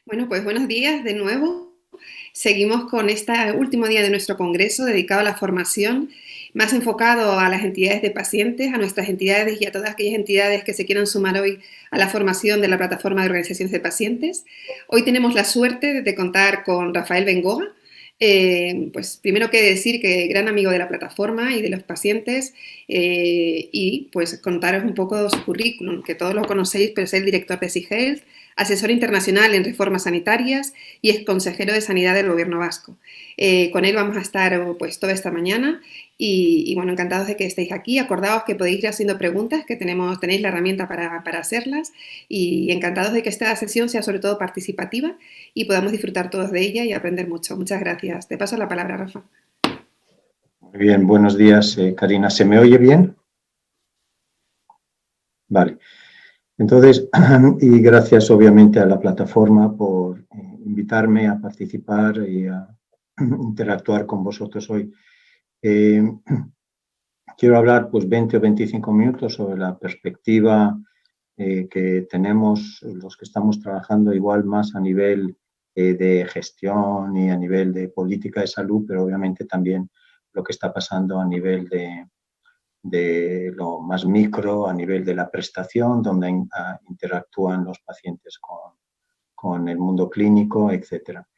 Bueno, pues buenos días de nuevo. Seguimos con este último día de nuestro congreso dedicado a la formación, más enfocado a las entidades de pacientes, a nuestras entidades y a todas aquellas entidades que se quieran sumar hoy a la formación de la plataforma de organizaciones de pacientes. Hoy tenemos la suerte de contar con Rafael Bengoa. Pues primero que decir que gran amigo de la plataforma y de los pacientes, y pues contaros un poco de su currículum, que todos lo conocéis, pero es el director de SeaHealth, asesor internacional en reformas sanitarias y es consejero de Sanidad del Gobierno Vasco. Con él vamos a estar pues toda esta mañana y bueno, encantados de que estéis aquí. Acordaos que podéis ir haciendo preguntas, que tenéis la herramienta para hacerlas y encantados de que esta sesión sea sobre todo participativa y podamos disfrutar todos de ella y aprender mucho. Muchas gracias. Te paso la palabra, Rafa. Muy bien, buenos días, Karina. ¿Se me oye bien? Vale. Entonces, y gracias obviamente a la plataforma por invitarme a participar y a interactuar con vosotros hoy. Quiero hablar pues 20 o 25 minutos sobre la perspectiva que tenemos los que estamos trabajando igual más a nivel de gestión y a nivel de política de salud, pero obviamente también lo que está pasando a nivel de lo más micro, a nivel de la prestación, donde interactúan los pacientes con el mundo clínico, etcétera.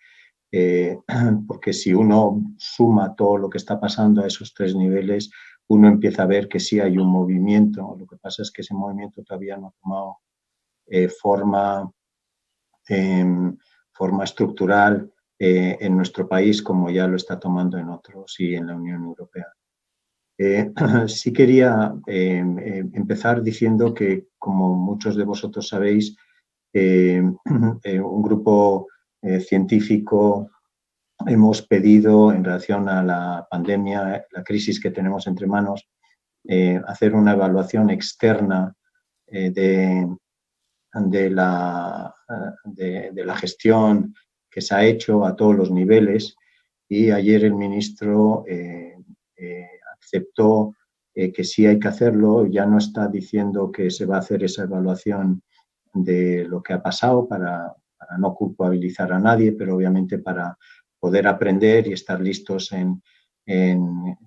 Porque si uno suma todo lo que está pasando a esos tres niveles, uno empieza a ver que sí hay un movimiento. Lo que pasa es que ese movimiento todavía no ha tomado forma, forma estructural en nuestro país como ya lo está tomando en otros y en la Unión Europea. Sí quería empezar diciendo que, como muchos de vosotros sabéis, un grupo científico hemos pedido en relación a la pandemia, la crisis que tenemos entre manos, hacer una evaluación externa de la gestión que se ha hecho a todos los niveles y ayer el ministro aceptó que sí hay que hacerlo, ya no está diciendo que se va a hacer esa evaluación de lo que ha pasado para no culpabilizar a nadie, pero obviamente para poder aprender y estar listos en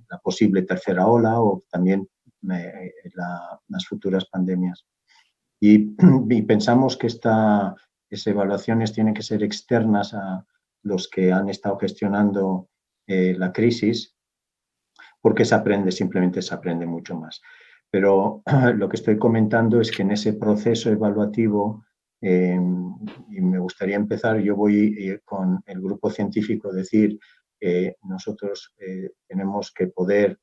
la posible tercera ola o también las futuras pandemias. Y pensamos que esas evaluaciones tienen que ser externas a los que han estado gestionando la crisis, porque simplemente se aprende mucho más. Pero lo que estoy comentando es que en ese proceso evaluativo, y me gustaría empezar, yo voy con el grupo científico a decir que nosotros tenemos que poder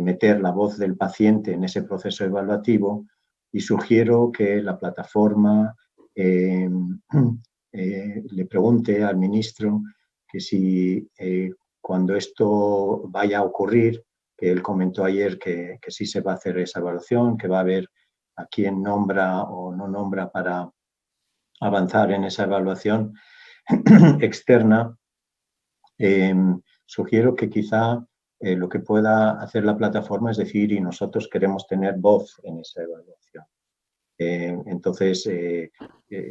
meter la voz del paciente en ese proceso evaluativo y sugiero que la plataforma le pregunte al ministro que si cuando esto vaya a ocurrir, que él comentó ayer que sí se va a hacer esa evaluación, que va a ver a quién nombra o no nombra para avanzar en esa evaluación externa, sugiero que quizá lo que pueda hacer la plataforma es decir, y nosotros queremos tener voz en esa evaluación. Entonces,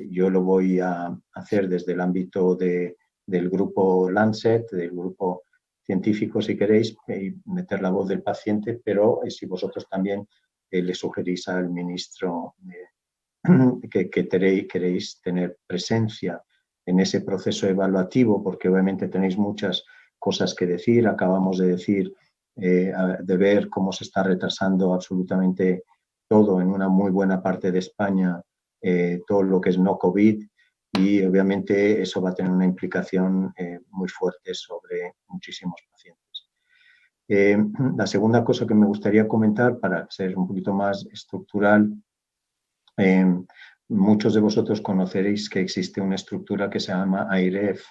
yo lo voy a hacer desde el ámbito del grupo Lancet, del grupo científico, si queréis, y meter la voz del paciente, pero si vosotros también le sugerís al ministro que queréis tener presencia en ese proceso evaluativo, porque obviamente tenéis muchas cosas que decir. Acabamos de decir, de ver cómo se está retrasando absolutamente todo en una muy buena parte de España, todo lo que es no COVID, y obviamente eso va a tener una implicación muy fuerte sobre muchísimos pacientes. La segunda cosa que me gustaría comentar, para ser un poquito más estructural, muchos de vosotros conoceréis que existe una estructura que se llama AIREF,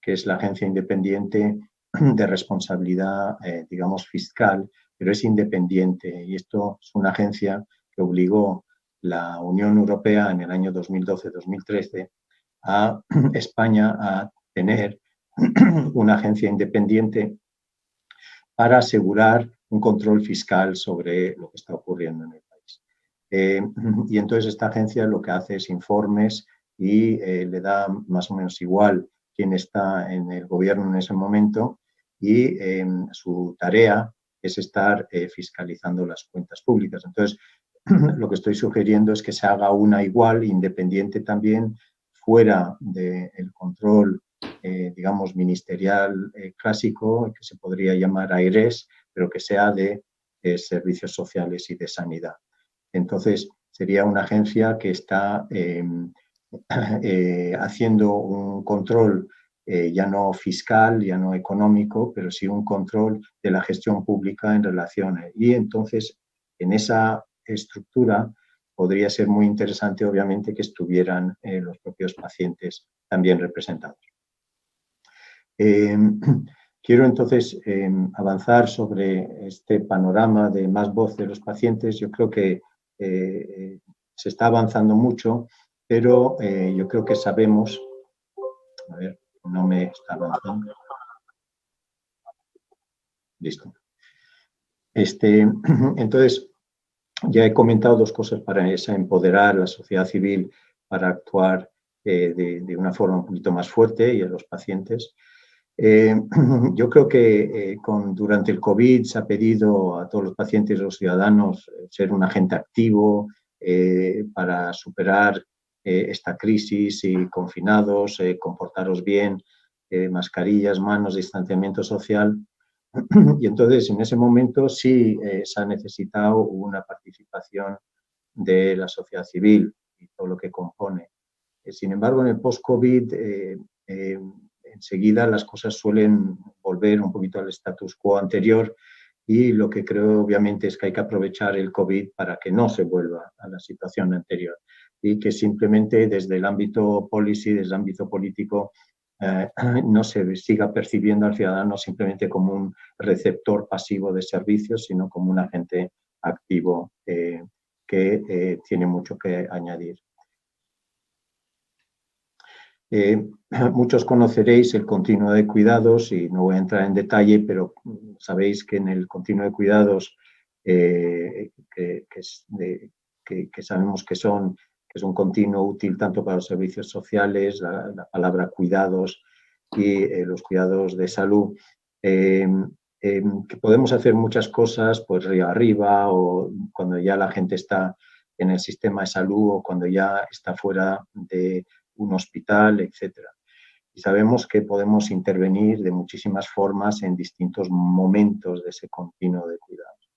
que es la Agencia Independiente de Responsabilidad, digamos, fiscal, pero es independiente. Y esto es una agencia que obligó la Unión Europea en el año 2012-2013 a España a tener una agencia independiente para asegurar un control fiscal sobre lo que está ocurriendo en el país. Y entonces esta agencia lo que hace es informes y le da más o menos igual quién está en el gobierno en ese momento, y su tarea es estar fiscalizando las cuentas públicas. Entonces, lo que estoy sugiriendo es que se haga una igual, independiente también, fuera del control, digamos, ministerial clásico, que se podría llamar AERES, pero que sea de servicios sociales y de sanidad. Entonces, sería una agencia que está haciendo un control ya no fiscal, ya no económico, pero sí un control de la gestión pública en relaciones. Y entonces, en esa estructura, podría ser muy interesante, obviamente, que estuvieran los propios pacientes también representados. Quiero entonces avanzar sobre este panorama de más voz de los pacientes. Yo creo que se está avanzando mucho, pero yo creo que sabemos, a ver, no me está avanzando. Listo. Entonces, ya he comentado dos cosas para esa, empoderar a la sociedad civil para actuar de una forma un poquito más fuerte y a los pacientes. Yo creo que durante el COVID se ha pedido a todos los pacientes y los ciudadanos ser un agente activo para superar esta crisis, y confinados, comportaros bien, mascarillas, manos, distanciamiento social. Y entonces, en ese momento sí se ha necesitado una participación de la sociedad civil y todo lo que compone. Sin embargo, en el post-COVID, enseguida las cosas suelen volver un poquito al status quo anterior, y lo que creo obviamente es que hay que aprovechar el COVID para que no se vuelva a la situación anterior, y que simplemente desde el ámbito policy, desde el ámbito político, no se siga percibiendo al ciudadano simplemente como un receptor pasivo de servicios, sino como un agente activo que tiene mucho que añadir. Muchos conoceréis el continuo de cuidados y no voy a entrar en detalle, pero sabéis que en el continuo de cuidados que sabemos que es un continuo útil tanto para los servicios sociales, la palabra cuidados y los cuidados de salud, que podemos hacer muchas cosas pues río arriba, o cuando ya la gente está en el sistema de salud, o cuando ya está fuera de un hospital, etcétera. Y sabemos que podemos intervenir de muchísimas formas en distintos momentos de ese continuo de cuidados.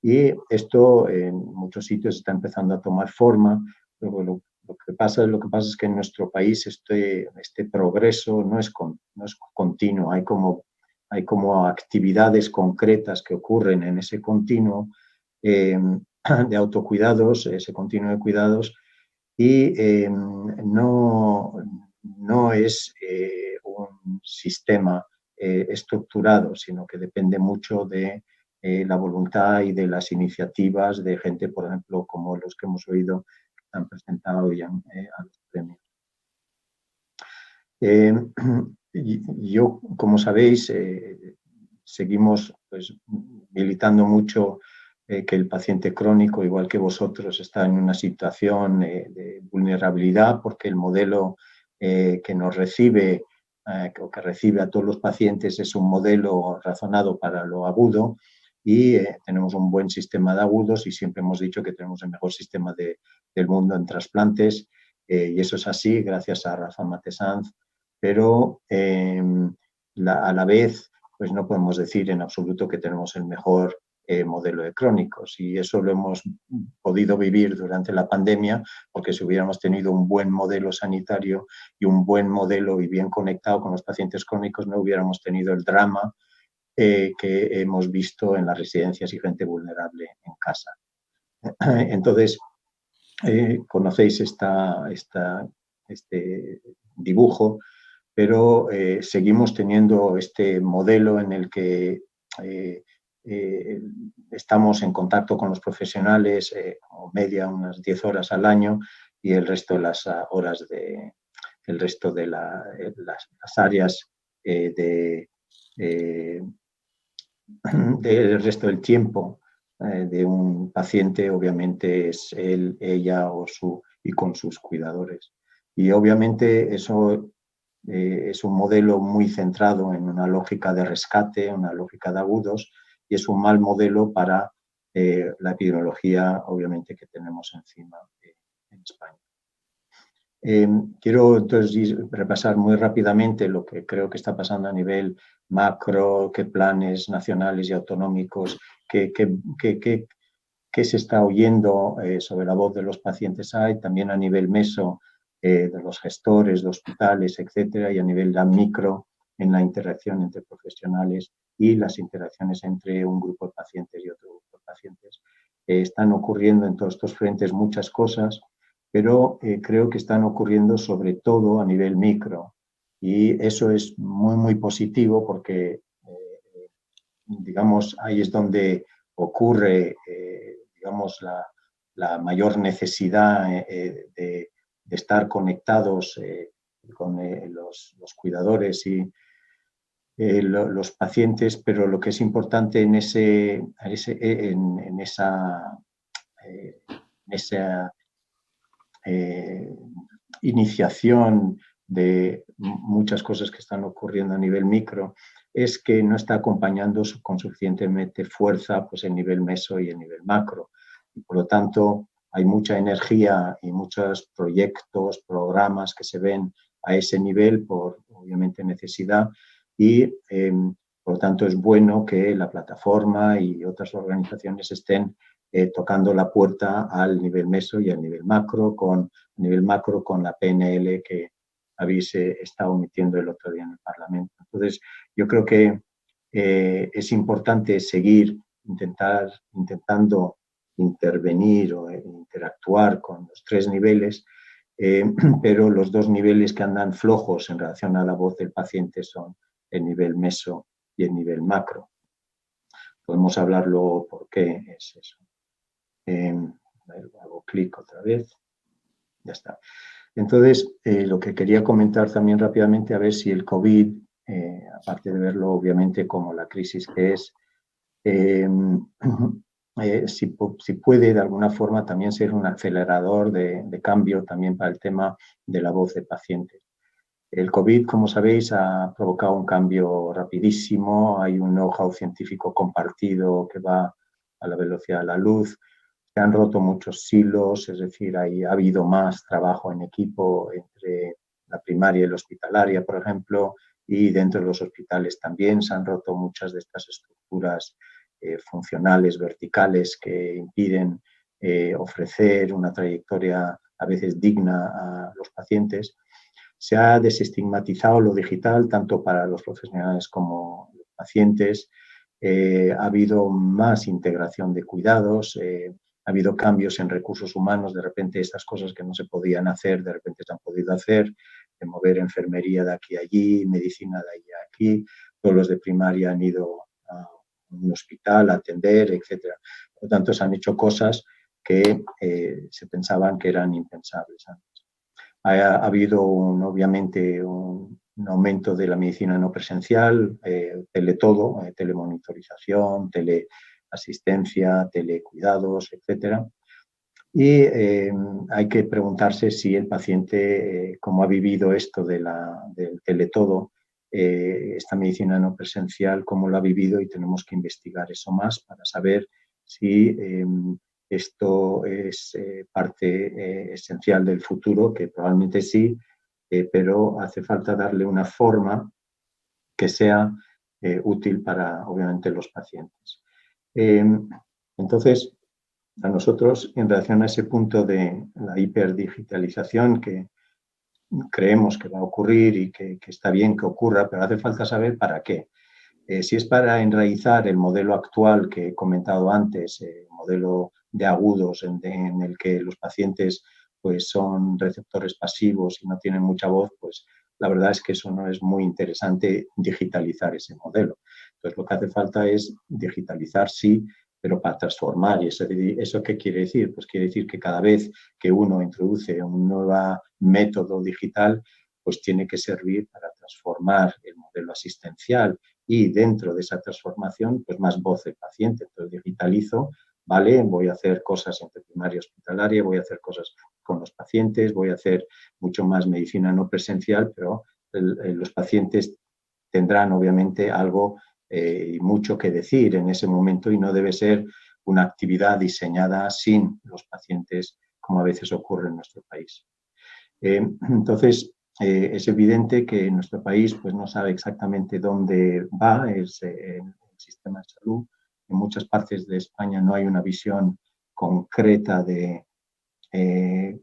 Y esto en muchos sitios está empezando a tomar forma. Lo que pasa es que en nuestro país este progreso no es continuo. Hay como actividades concretas que ocurren en ese continuo de autocuidados, ese continuo de cuidados, y no es un sistema estructurado, sino que depende mucho de la voluntad y de las iniciativas de gente, por ejemplo, como los que hemos oído que han presentado ya a los premios. Yo, como sabéis, seguimos pues, militando mucho que el paciente crónico, igual que vosotros, está en una situación de vulnerabilidad, porque el modelo que nos recibe o que recibe a todos los pacientes es un modelo razonado para lo agudo, y tenemos un buen sistema de agudos, y siempre hemos dicho que tenemos el mejor sistema del mundo en trasplantes, y eso es así gracias a Rafa Matesanz, pero a la vez pues no podemos decir en absoluto que tenemos el mejor modelo de crónicos, y eso lo hemos podido vivir durante la pandemia, porque si hubiéramos tenido un buen modelo sanitario y un buen modelo y bien conectado con los pacientes crónicos, no hubiéramos tenido el drama que hemos visto en las residencias y gente vulnerable en casa. Entonces, conocéis este dibujo, pero seguimos teniendo este modelo en el que estamos en contacto con los profesionales, como media unas 10 horas al año, y el resto de las horas el resto de las áreas del resto del tiempo de un paciente, obviamente es él, ella y con sus cuidadores. Y obviamente eso es un modelo muy centrado en una lógica de rescate, una lógica de agudos, y es un mal modelo para la epidemiología, obviamente, que tenemos encima en España. Quiero entonces repasar muy rápidamente lo que creo que está pasando a nivel macro, qué planes nacionales y autonómicos, qué se está oyendo sobre la voz de los pacientes hay, también a nivel meso de los gestores de hospitales, etcétera, y a nivel de micro en la interacción entre profesionales y las interacciones entre un grupo de pacientes y otro grupo de pacientes. Están ocurriendo en todos estos frentes muchas cosas, pero creo que están ocurriendo sobre todo a nivel micro. Y eso es muy, muy positivo porque, digamos, ahí es donde ocurre, digamos, la mayor necesidad de estar conectados con los cuidadores y los pacientes, pero lo que es importante en esa eh, iniciación de muchas cosas que están ocurriendo a nivel micro, es que no está acompañando con suficientemente fuerza pues, el nivel meso y el nivel macro. Y por lo tanto, hay mucha energía y muchos proyectos, programas que se ven a ese nivel por, obviamente, necesidad y, por lo tanto, es bueno que la plataforma y otras organizaciones estén tocando la puerta al nivel meso y al nivel macro, a nivel macro con la PNL que habéis estado emitiendo el otro día en el Parlamento. Entonces, yo creo que es importante seguir intentando intervenir o interactuar con los tres niveles, pero los dos niveles que andan flojos en relación a la voz del paciente son el nivel meso y el nivel macro. Podemos hablarlo por qué es eso. Hago clic otra vez. Ya está. Entonces, lo que quería comentar también rápidamente, a ver si el COVID, aparte de verlo obviamente como la crisis que es, si puede de alguna forma también ser un acelerador de cambio también para el tema de la voz de pacientes. El COVID, como sabéis, ha provocado un cambio rapidísimo, hay un know-how científico compartido que va a la velocidad de la luz, se han roto muchos silos, es decir, ha habido más trabajo en equipo entre la primaria y la hospitalaria, por ejemplo, y dentro de los hospitales también se han roto muchas de estas estructuras funcionales, verticales, que impiden ofrecer una trayectoria a veces digna a los pacientes. Se ha desestigmatizado lo digital tanto para los profesionales como los pacientes. Ha habido más integración de cuidados, ha habido cambios en recursos humanos, de repente estas cosas que no se podían hacer, de repente se han podido hacer, de mover enfermería de aquí a allí, medicina de allí a aquí, todos los de primaria han ido a un hospital a atender, etc. Por lo tanto, se han hecho cosas que se pensaban que eran impensables antes. Ha habido obviamente un aumento de la medicina no presencial, teletodo, telemonitorización, teleasistencia, telecuidados, etcétera. Y hay que preguntarse si el paciente, cómo ha vivido esto del teletodo, esta medicina no presencial, cómo lo ha vivido, y tenemos que investigar eso más para saber si esto es parte esencial del futuro, que probablemente sí, pero hace falta darle una forma que sea útil para, obviamente, los pacientes. Entonces, a nosotros, en relación a ese punto de la hiperdigitalización que creemos que va a ocurrir y que está bien que ocurra, pero hace falta saber para qué. Si es para enraizar el modelo actual que he comentado antes, el modelo de agudos en el que los pacientes pues, son receptores pasivos y no tienen mucha voz, pues la verdad es que eso no es muy interesante digitalizar ese modelo. Entonces, lo que hace falta es digitalizar, sí, pero para transformar. ¿Y eso qué quiere decir? Pues quiere decir que cada vez que uno introduce un nuevo método digital, pues tiene que servir para transformar el modelo asistencial y dentro de esa transformación, pues más voz del paciente. Entonces digitalizo, ¿vale? Voy a hacer cosas entre primaria y hospitalaria, voy a hacer cosas con los pacientes, voy a hacer mucho más medicina no presencial, pero los pacientes tendrán obviamente algo y mucho que decir en ese momento y no debe ser una actividad diseñada sin los pacientes, como a veces ocurre en nuestro país. Entonces, es evidente que nuestro país pues, no sabe exactamente dónde va el sistema de salud. En muchas partes de España no hay una visión concreta de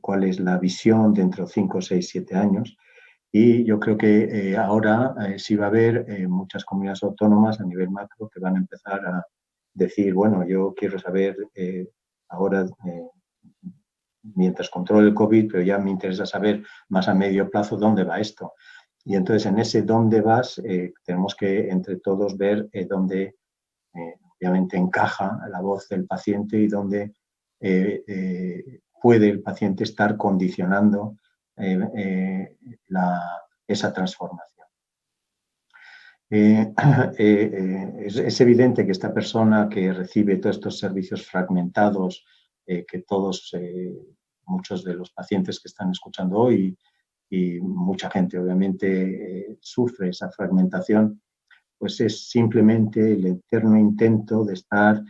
cuál es la visión dentro de 5, 6, 7 años. Y yo creo que ahora sí va a haber muchas comunidades autónomas a nivel macro que van a empezar a decir, bueno, yo quiero saber ahora, mientras controlo el COVID, pero ya me interesa saber más a medio plazo dónde va esto. Y entonces en ese dónde vas tenemos que entre todos ver dónde obviamente encaja la voz del paciente y dónde puede el paciente estar condicionando esa transformación. Es evidente que esta persona que recibe todos estos servicios fragmentados, que muchos de los pacientes que están escuchando hoy y mucha gente obviamente sufre esa fragmentación, pues es simplemente el eterno intento de estar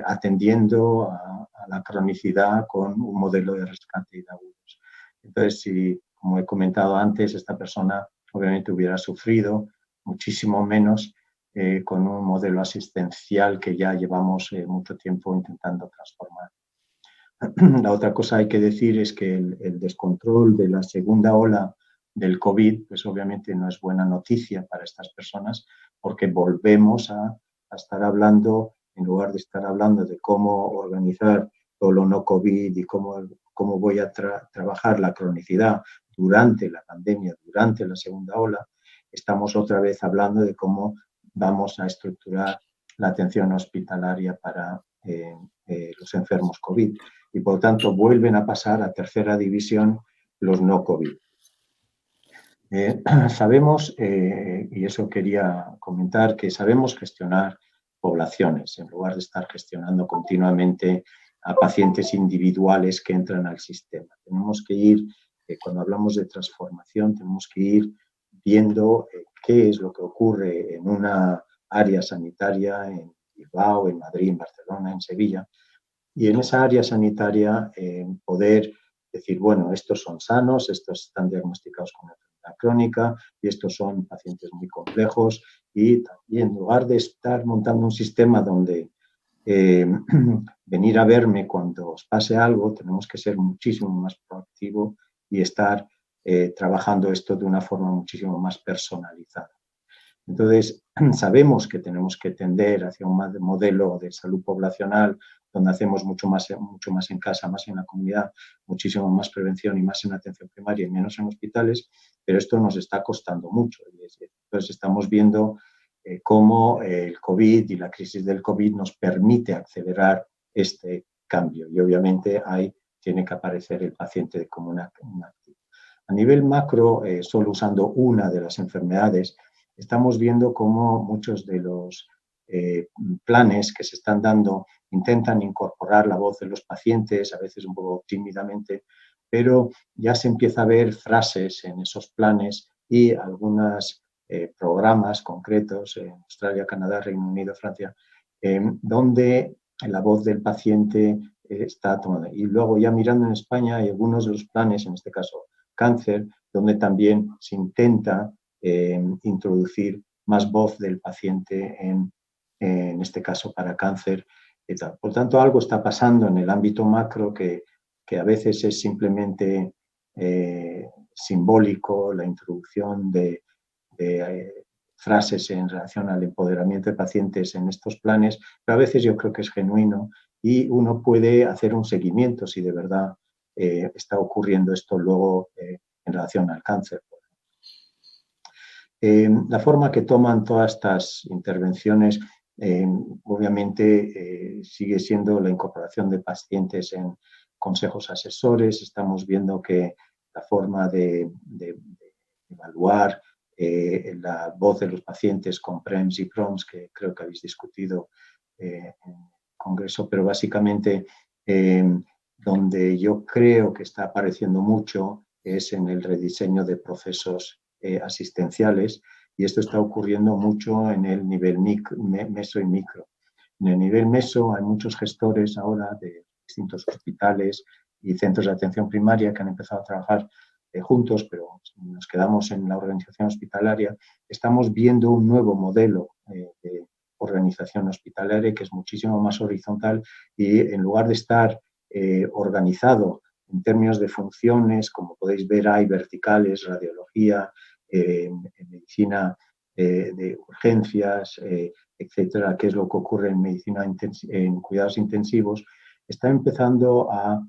atendiendo a la cronicidad con un modelo de rescate y de agudos. Entonces, si, como he comentado antes, esta persona obviamente hubiera sufrido muchísimo menos con un modelo asistencial que ya llevamos mucho tiempo intentando transformar. La otra cosa hay que decir es que el descontrol de la segunda ola del COVID, pues obviamente no es buena noticia para estas personas porque volvemos a estar hablando, en lugar de estar hablando de cómo organizar todo lo no COVID y cómo voy a trabajar la cronicidad durante la pandemia, durante la segunda ola, estamos otra vez hablando de cómo vamos a estructurar la atención hospitalaria para los enfermos COVID. Y por tanto vuelven a pasar a tercera división los no COVID. Sabemos, y eso quería comentar, que sabemos gestionar poblaciones en lugar de estar gestionando continuamente a pacientes individuales que entran al sistema. Tenemos que ir, cuando hablamos de transformación, tenemos que ir viendo qué es lo que ocurre en una área sanitaria en Bilbao, en Madrid, en Barcelona, en Sevilla, y en esa área sanitaria poder decir, bueno, estos son sanos, estos están diagnosticados con enfermedad crónica y estos son pacientes muy complejos y en lugar de estar montando un sistema donde venir a verme cuando os pase algo, tenemos que ser muchísimo más proactivo y estar trabajando esto de una forma muchísimo más personalizada. Entonces, sabemos que tenemos que tender hacia un modelo de salud poblacional donde hacemos mucho más en casa, más en la comunidad, muchísimo más prevención y más en atención primaria y menos en hospitales, pero esto nos está costando mucho. Entonces, estamos viendo cómo el COVID y la crisis del COVID nos permite acelerar este cambio y obviamente ahí tiene que aparecer el paciente como un activo. A nivel macro, solo usando una de las enfermedades, estamos viendo cómo muchos de los planes que se están dando intentan incorporar la voz de los pacientes, a veces un poco tímidamente, pero ya se empieza a ver frases en esos planes y algunos programas concretos en Australia, Canadá, Reino Unido, Francia, donde la voz del paciente está tomada. Y luego ya mirando en España hay algunos de los planes, en este caso cáncer, donde también se intenta introducir más voz del paciente en este caso para cáncer y tal. Por tanto, algo está pasando en el ámbito macro que a veces es simplemente simbólico, la introducción de frases en relación al empoderamiento de pacientes en estos planes, pero a veces yo creo que es genuino y uno puede hacer un seguimiento si de verdad está ocurriendo esto luego en relación al cáncer. La forma que toman todas estas intervenciones obviamente sigue siendo la incorporación de pacientes en consejos asesores. Estamos viendo que la forma de evaluar la voz de los pacientes con PREMS y PROMS, que creo que habéis discutido en el Congreso, pero básicamente donde yo creo que está apareciendo mucho es en el rediseño de procesos asistenciales, y esto está ocurriendo mucho en el nivel meso y micro. En el nivel meso hay muchos gestores ahora de distintos hospitales y centros de atención primaria que han empezado a trabajar juntos, pero nos quedamos en la organización hospitalaria. Estamos viendo un nuevo modelo de organización hospitalaria que es muchísimo más horizontal, y en lugar de estar organizado en términos de funciones, como podéis ver, hay verticales, radiología, medicina de urgencias, etcétera, que es lo que ocurre en medicina en cuidados intensivos. Está empezando a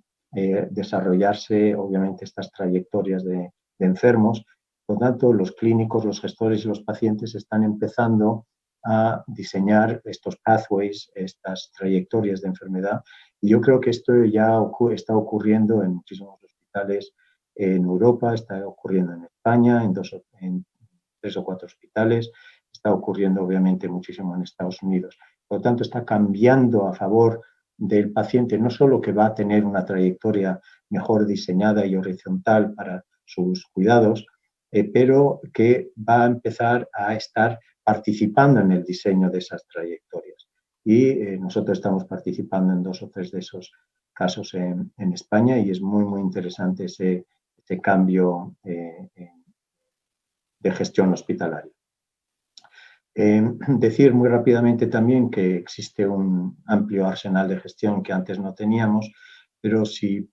desarrollarse, obviamente, estas trayectorias de enfermos. Por lo tanto, los clínicos, los gestores y los pacientes están empezando a diseñar estos pathways, estas trayectorias de enfermedad. Y yo creo que esto ya está ocurriendo en muchísimos hospitales en Europa, está ocurriendo en España, en 3 o 4 hospitales, está ocurriendo obviamente muchísimo en Estados Unidos. Por lo tanto, está cambiando a favor del paciente, no solo que va a tener una trayectoria mejor diseñada y horizontal para sus cuidados, pero que va a empezar a estar participando en el diseño de esas trayectorias. Y nosotros estamos participando en 2 o 3 de esos casos en España, y es muy, muy interesante ese cambio de gestión hospitalaria. Decir muy rápidamente también que existe un amplio arsenal de gestión que antes no teníamos, pero si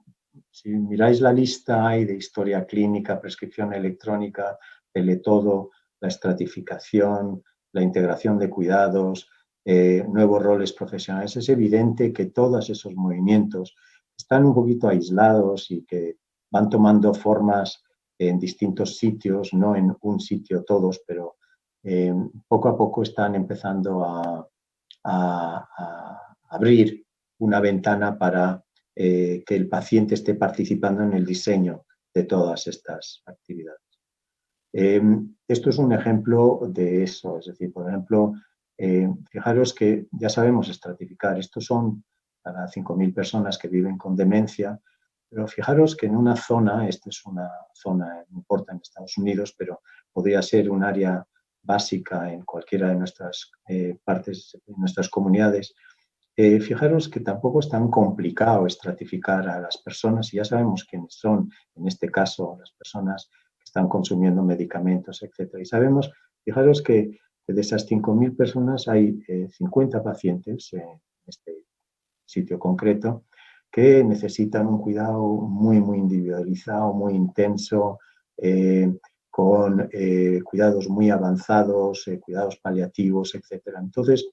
miráis la lista, hay de historia clínica, prescripción electrónica, teletodo, la estratificación, la integración de cuidados, nuevos roles profesionales. Es evidente que todos esos movimientos están un poquito aislados y que van tomando formas en distintos sitios, no en un sitio todos, pero poco a poco están empezando a abrir una ventana para que el paciente esté participando en el diseño de todas estas actividades. Esto es un ejemplo de eso, es decir, por ejemplo, fijaros que ya sabemos estratificar, estos son para 5.000 personas que viven con demencia, pero fijaros que en una zona, esta es una zona, no importa en Estados Unidos, pero podría ser un área básica en cualquiera de nuestras partes, en nuestras comunidades. Fijaros que tampoco es tan complicado estratificar a las personas, y ya sabemos quiénes son, en este caso, las personas que están consumiendo medicamentos, etc. Y sabemos, fijaros que de esas 5.000 personas hay 50 pacientes en este sitio concreto que necesitan un cuidado muy, muy individualizado, muy intenso, con cuidados muy avanzados, cuidados paliativos, etc. Entonces,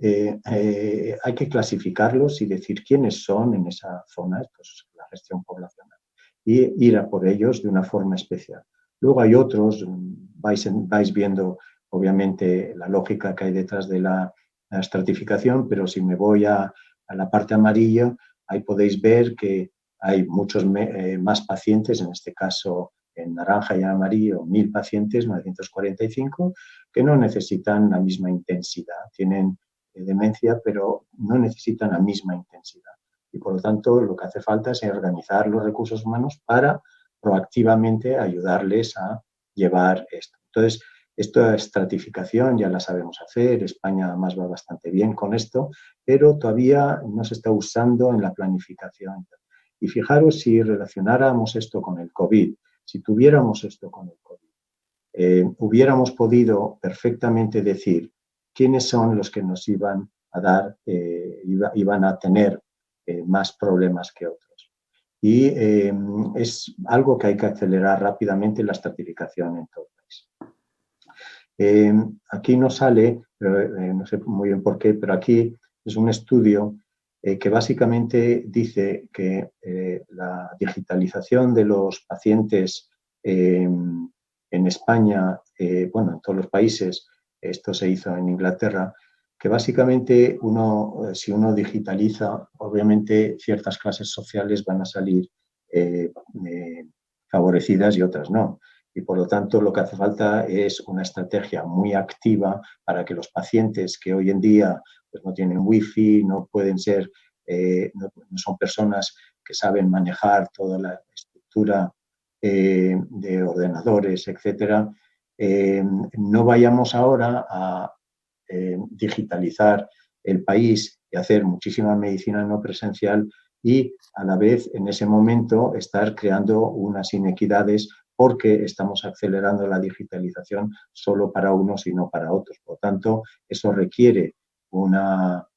hay que clasificarlos y decir quiénes son en esa zona, esto es la gestión poblacional, y ir a por ellos de una forma especial. Luego hay otros, vais viendo obviamente la lógica que hay detrás de la estratificación, pero si me voy a la parte amarilla, ahí podéis ver que hay muchos más pacientes, en este caso en naranja y en amarillo, 1.000 pacientes, 945, que no necesitan la misma intensidad, tienen demencia, pero no necesitan la misma intensidad. Y por lo tanto, lo que hace falta es organizar los recursos humanos para proactivamente ayudarles a llevar esto. Entonces, esta estratificación ya la sabemos hacer, España además va bastante bien con esto, pero todavía no se está usando en la planificación. Y fijaros si relacionáramos esto con el COVID, si tuviéramos esto con el COVID, hubiéramos podido perfectamente decir quiénes son los que nos iban a dar, iban a tener más problemas que otros. Y es algo que hay que acelerar rápidamente, la estratificación en todo el país. Aquí no sale, pero, no sé muy bien por qué, pero aquí es un estudio que básicamente dice que la digitalización de los pacientes en España, bueno, en todos los países, esto se hizo en Inglaterra, que básicamente si uno digitaliza, obviamente ciertas clases sociales van a salir favorecidas y otras no. Y por lo tanto, lo que hace falta es una estrategia muy activa para que los pacientes que hoy en día pues, no tienen wifi, no pueden ser, no son personas que saben manejar toda la estructura de ordenadores, etcétera, no vayamos ahora a digitalizar el país y hacer muchísima medicina no presencial y a la vez en ese momento estar creando unas inequidades porque estamos acelerando la digitalización solo para unos y no para otros. Por lo tanto, eso requiere una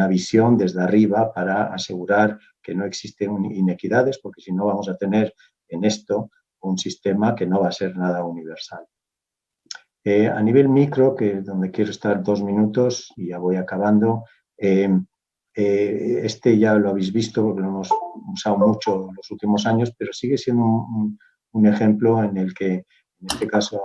visión desde arriba para asegurar que no existen inequidades, porque si no vamos a tener en esto un sistema que no va a ser nada universal. A nivel micro, que es donde quiero estar 2 minutos y ya voy acabando, este ya lo habéis visto porque lo hemos usado mucho en los últimos años, pero sigue siendo un ejemplo en el que, en este caso,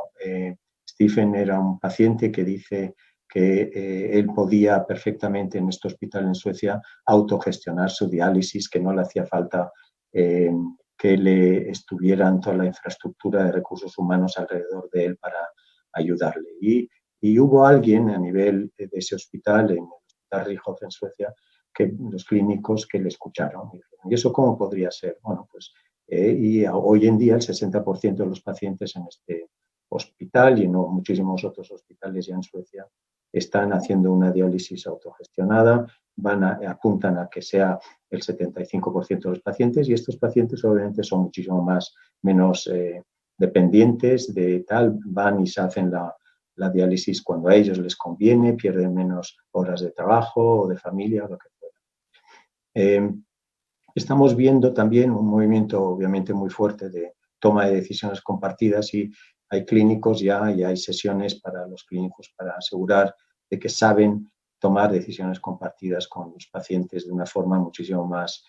Stephen era un paciente que dice que él podía perfectamente en este hospital en Suecia autogestionar su diálisis, que no le hacía falta que le estuvieran toda la infraestructura de recursos humanos alrededor de él para ayudarle. Y hubo alguien a nivel de ese hospital, en el Hospital Rihof en Suecia, que los clínicos que le escucharon. ¿Y eso cómo podría ser? Bueno, pues y hoy en día el 60% de los pacientes en este hospital y en muchísimos otros hospitales ya en Suecia están haciendo una diálisis autogestionada, apuntan a que sea el 75% de los pacientes y estos pacientes obviamente son muchísimo menos dependientes de tal, van y se hacen la diálisis cuando a ellos les conviene, pierden menos horas de trabajo o de familia, lo que fuera. Estamos viendo también un movimiento obviamente muy fuerte de toma de decisiones compartidas y hay clínicos ya y hay sesiones para los clínicos para asegurar de que saben tomar decisiones compartidas con los pacientes de una forma muchísimo más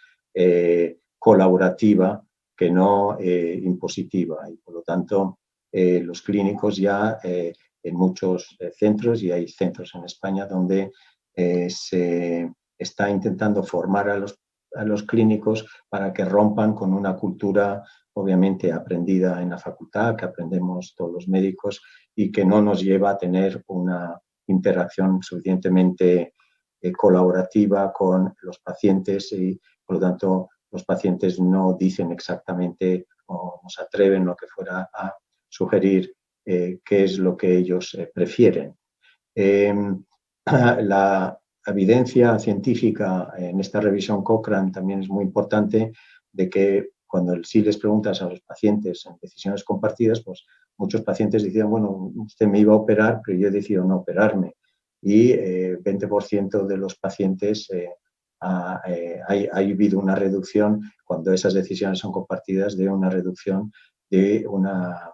colaborativa que no impositiva. Y por lo tanto, los clínicos ya en muchos centros, y hay centros en España donde se está intentando formar a los clínicos para que rompan con una cultura obviamente aprendida en la facultad, que aprendemos todos los médicos y que no nos lleva a tener una interacción suficientemente colaborativa con los pacientes y por lo tanto los pacientes no dicen exactamente o no se atreven lo que fuera a sugerir qué es lo que ellos prefieren. La evidencia científica en esta revisión Cochrane también es muy importante de que cuando sí les preguntas a los pacientes en decisiones compartidas, pues muchos pacientes decían, bueno, usted me iba a operar, pero yo he decidido no operarme. Y 20% de los pacientes ha habido una reducción, cuando esas decisiones son compartidas, de una reducción de una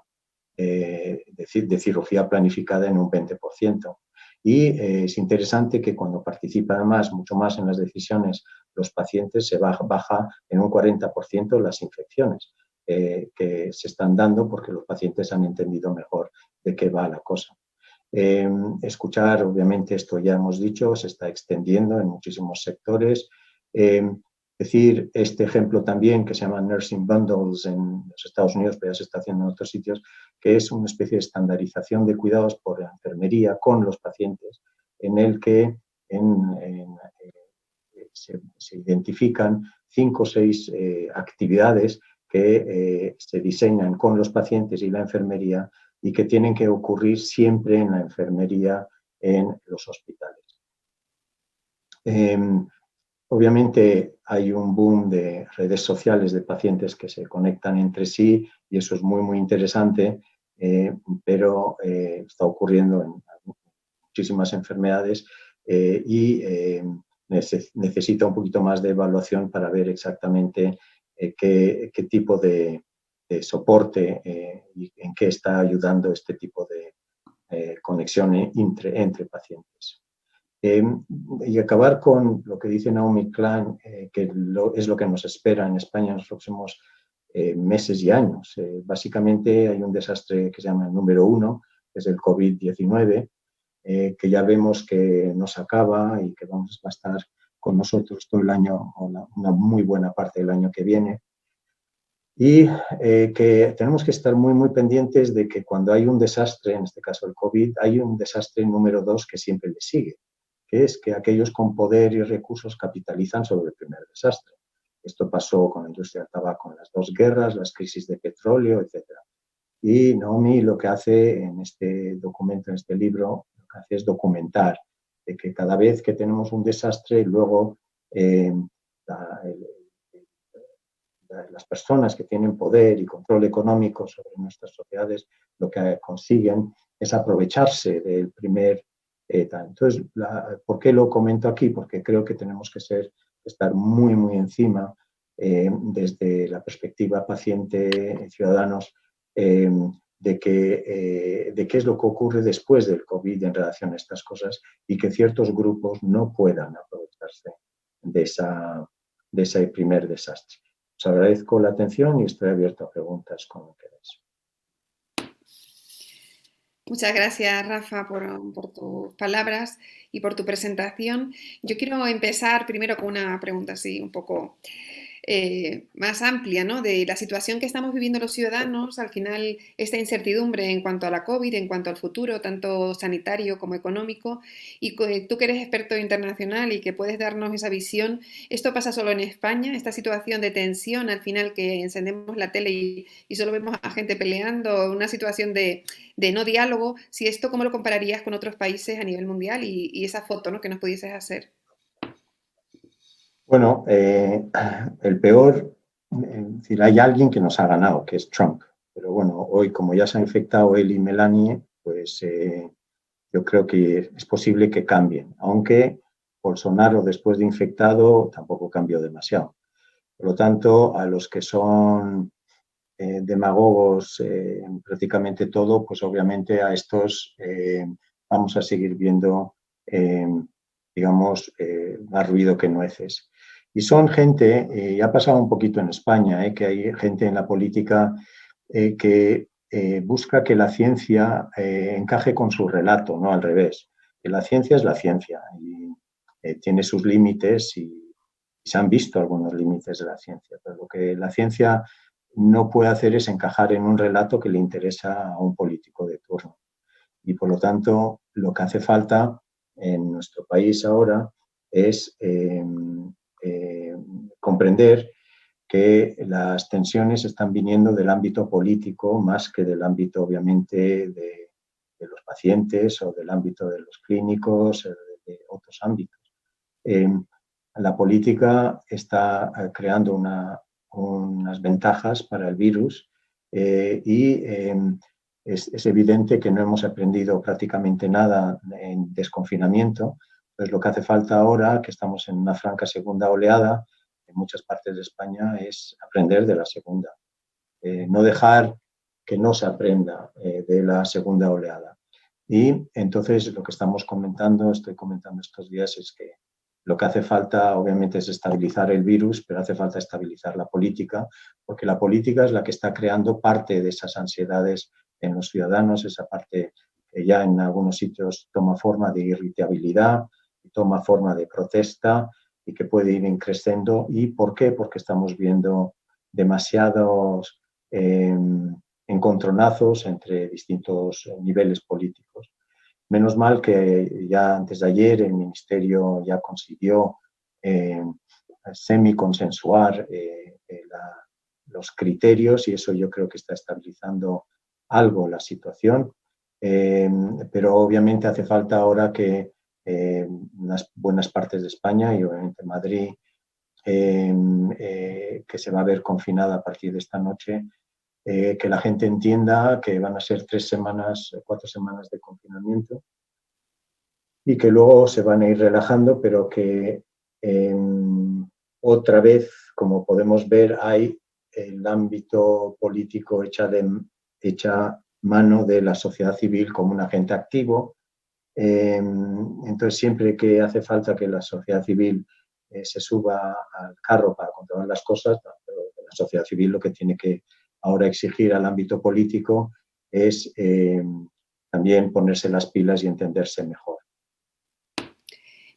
de cirugía planificada en un 20%. Y es interesante que cuando participan mucho más en las decisiones los pacientes, se baja en un 40% las infecciones que se están dando porque los pacientes han entendido mejor de qué va la cosa. Escuchar, obviamente, esto ya hemos dicho, se está extendiendo en muchísimos sectores. Decir este ejemplo también que se llama Nursing Bundles en los Estados Unidos, pero ya se está haciendo en otros sitios, que es una especie de estandarización de cuidados por la enfermería con los pacientes, en el que se identifican 5 o 6 actividades que se diseñan con los pacientes y la enfermería y que tienen que ocurrir siempre en la enfermería en los hospitales. Obviamente hay un boom de redes sociales de pacientes que se conectan entre sí y eso es muy, muy interesante, pero está ocurriendo en muchísimas enfermedades y necesita un poquito más de evaluación para ver exactamente qué tipo de soporte y en qué está ayudando este tipo de conexión entre pacientes. Y acabar con lo que dice Naomi Klein, que es lo que nos espera en España en los próximos meses y años. Básicamente hay un desastre que se llama el número 1, que es el COVID-19, que ya vemos que nos acaba y que va a estar con nosotros todo el año, o una muy buena parte del año que viene. Y que tenemos que estar muy, muy pendientes de que cuando hay un desastre, en este caso el COVID, hay un desastre número 2 que siempre le sigue, que es que aquellos con poder y recursos capitalizan sobre el primer desastre. Esto pasó con la industria del tabaco en las dos guerras, las crisis de petróleo, etcétera. Y Naomi lo que hace en este documento, en este libro, lo que hace es documentar de que cada vez que tenemos un desastre, luego la, las personas que tienen poder y control económico sobre nuestras sociedades lo que consiguen es aprovecharse del primer tal. Entonces, ¿por qué lo comento aquí? Porque creo que tenemos que estar muy, muy encima desde la perspectiva paciente, ciudadanos, de qué es lo que ocurre después del COVID en relación a estas cosas y que ciertos grupos no puedan aprovecharse de ese primer desastre. Os agradezco la atención y estoy abierto a preguntas como queráis. Muchas gracias, Rafa, por tus palabras y por tu presentación. Yo quiero empezar primero con una pregunta así un poco más amplia, ¿no? De la situación que estamos viviendo los ciudadanos, al final esta incertidumbre en cuanto a la COVID, en cuanto al futuro, tanto sanitario como económico, y tú que eres experto internacional y que puedes darnos esa visión, ¿esto pasa solo en España? Esta situación de tensión, al final que encendemos la tele y solo vemos a gente peleando, una situación de no diálogo, si esto cómo lo compararías con otros países a nivel mundial y esa foto, ¿no?, que nos pudieses hacer. Bueno, el peor, es decir, hay alguien que nos ha ganado, que es Trump. Pero bueno, hoy como ya se ha infectado él y Melania, pues yo creo que es posible que cambien, aunque Bolsonaro después de infectado tampoco cambió demasiado. Por lo tanto, a los que son demagogos en prácticamente todo, pues obviamente a estos vamos a seguir viendo, digamos, más ruido que nueces. Y son gente, y ha pasado un poquito en España, que hay gente en la política que busca que la ciencia encaje con su relato, no al revés. Que la ciencia es la ciencia y tiene sus límites y se han visto algunos límites de la ciencia, pero lo que la ciencia no puede hacer es encajar en un relato que le interesa a un político de turno. Y por lo tanto, lo que hace falta en nuestro país ahora es comprender que las tensiones están viniendo del ámbito político más que del ámbito, obviamente, de los pacientes o del ámbito de los clínicos, de otros ámbitos. La política está creando unas ventajas para el virus y es evidente que no hemos aprendido prácticamente nada en desconfinamiento. Entonces, lo que hace falta ahora, que estamos en una franca segunda oleada, en muchas partes de España, es aprender de la segunda. No dejar que no se aprenda de la segunda oleada. Y entonces lo que estoy comentando estos días, es que lo que hace falta, obviamente, es estabilizar el virus, pero hace falta estabilizar la política, porque la política es la que está creando parte de esas ansiedades en los ciudadanos, esa parte que ya en algunos sitios toma forma de irritabilidad, toma forma de protesta y que puede ir creciendo. ¿Y por qué? Porque estamos viendo demasiados encontronazos entre distintos niveles políticos. Menos mal que ya antes de ayer el Ministerio ya consiguió semi-consensuar los criterios y eso yo creo que está estabilizando algo la situación. Pero obviamente hace falta ahora que unas buenas partes de España y obviamente Madrid, que se va a ver confinada a partir de esta noche, que la gente entienda que van a ser 3 semanas, 4 semanas de confinamiento y que luego se van a ir relajando, pero que otra vez, como podemos ver, hay el ámbito político hecha mano de la sociedad civil como un agente activo. Entonces, siempre que hace falta que la sociedad civil se suba al carro para controlar las cosas, pero la sociedad civil lo que tiene que ahora exigir al ámbito político es también ponerse las pilas y entenderse mejor.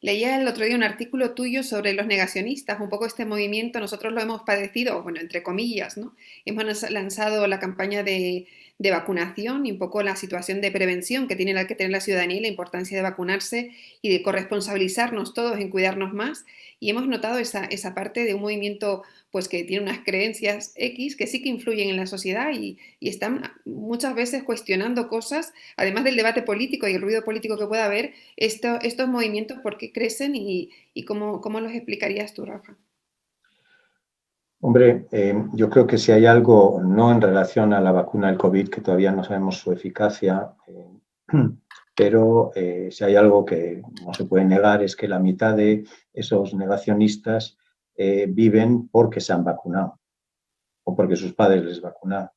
Leía el otro día un artículo tuyo sobre los negacionistas, un poco este movimiento, nosotros lo hemos padecido, bueno, entre comillas, ¿no? Hemos lanzado la campaña de de vacunación y un poco la situación de prevención que tiene que tener la ciudadanía y la importancia de vacunarse y de corresponsabilizarnos todos en cuidarnos más. Y hemos notado esa parte de un movimiento pues que tiene unas creencias X que sí que influyen en la sociedad y están muchas veces cuestionando cosas, además del debate político y el ruido político que pueda haber, estos movimientos, ¿por qué crecen y cómo los explicarías tú, Rafa? Hombre, yo creo que si hay algo, no en relación a la vacuna del COVID, que todavía no sabemos su eficacia, pero si hay algo que no se puede negar es que la mitad de esos negacionistas viven porque se han vacunado o porque sus padres les vacunaron.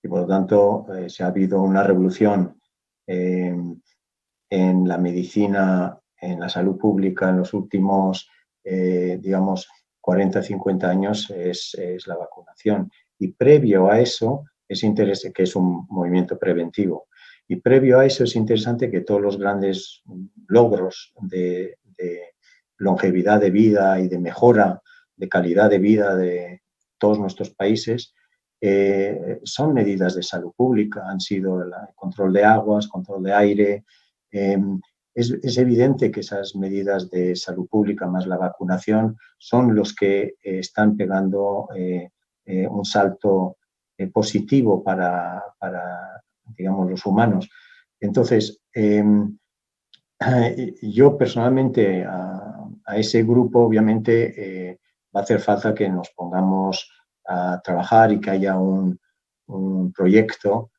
Y por lo tanto, si ha habido una revolución eh, en la medicina, en la salud pública en los últimos, digamos, 40, 50 años es la vacunación. Y previo a eso, es interesante, que es un movimiento preventivo, y previo a eso es interesante que todos los grandes logros de longevidad de vida y de mejora de calidad de vida de todos nuestros países son medidas de salud pública, han sido el control de aguas, control de aire. Eh, es evidente que esas medidas de salud pública más la vacunación son los que están pegando un salto positivo para, digamos, los humanos. Entonces, yo personalmente a ese grupo obviamente va a hacer falta que nos pongamos a trabajar y que haya un proyecto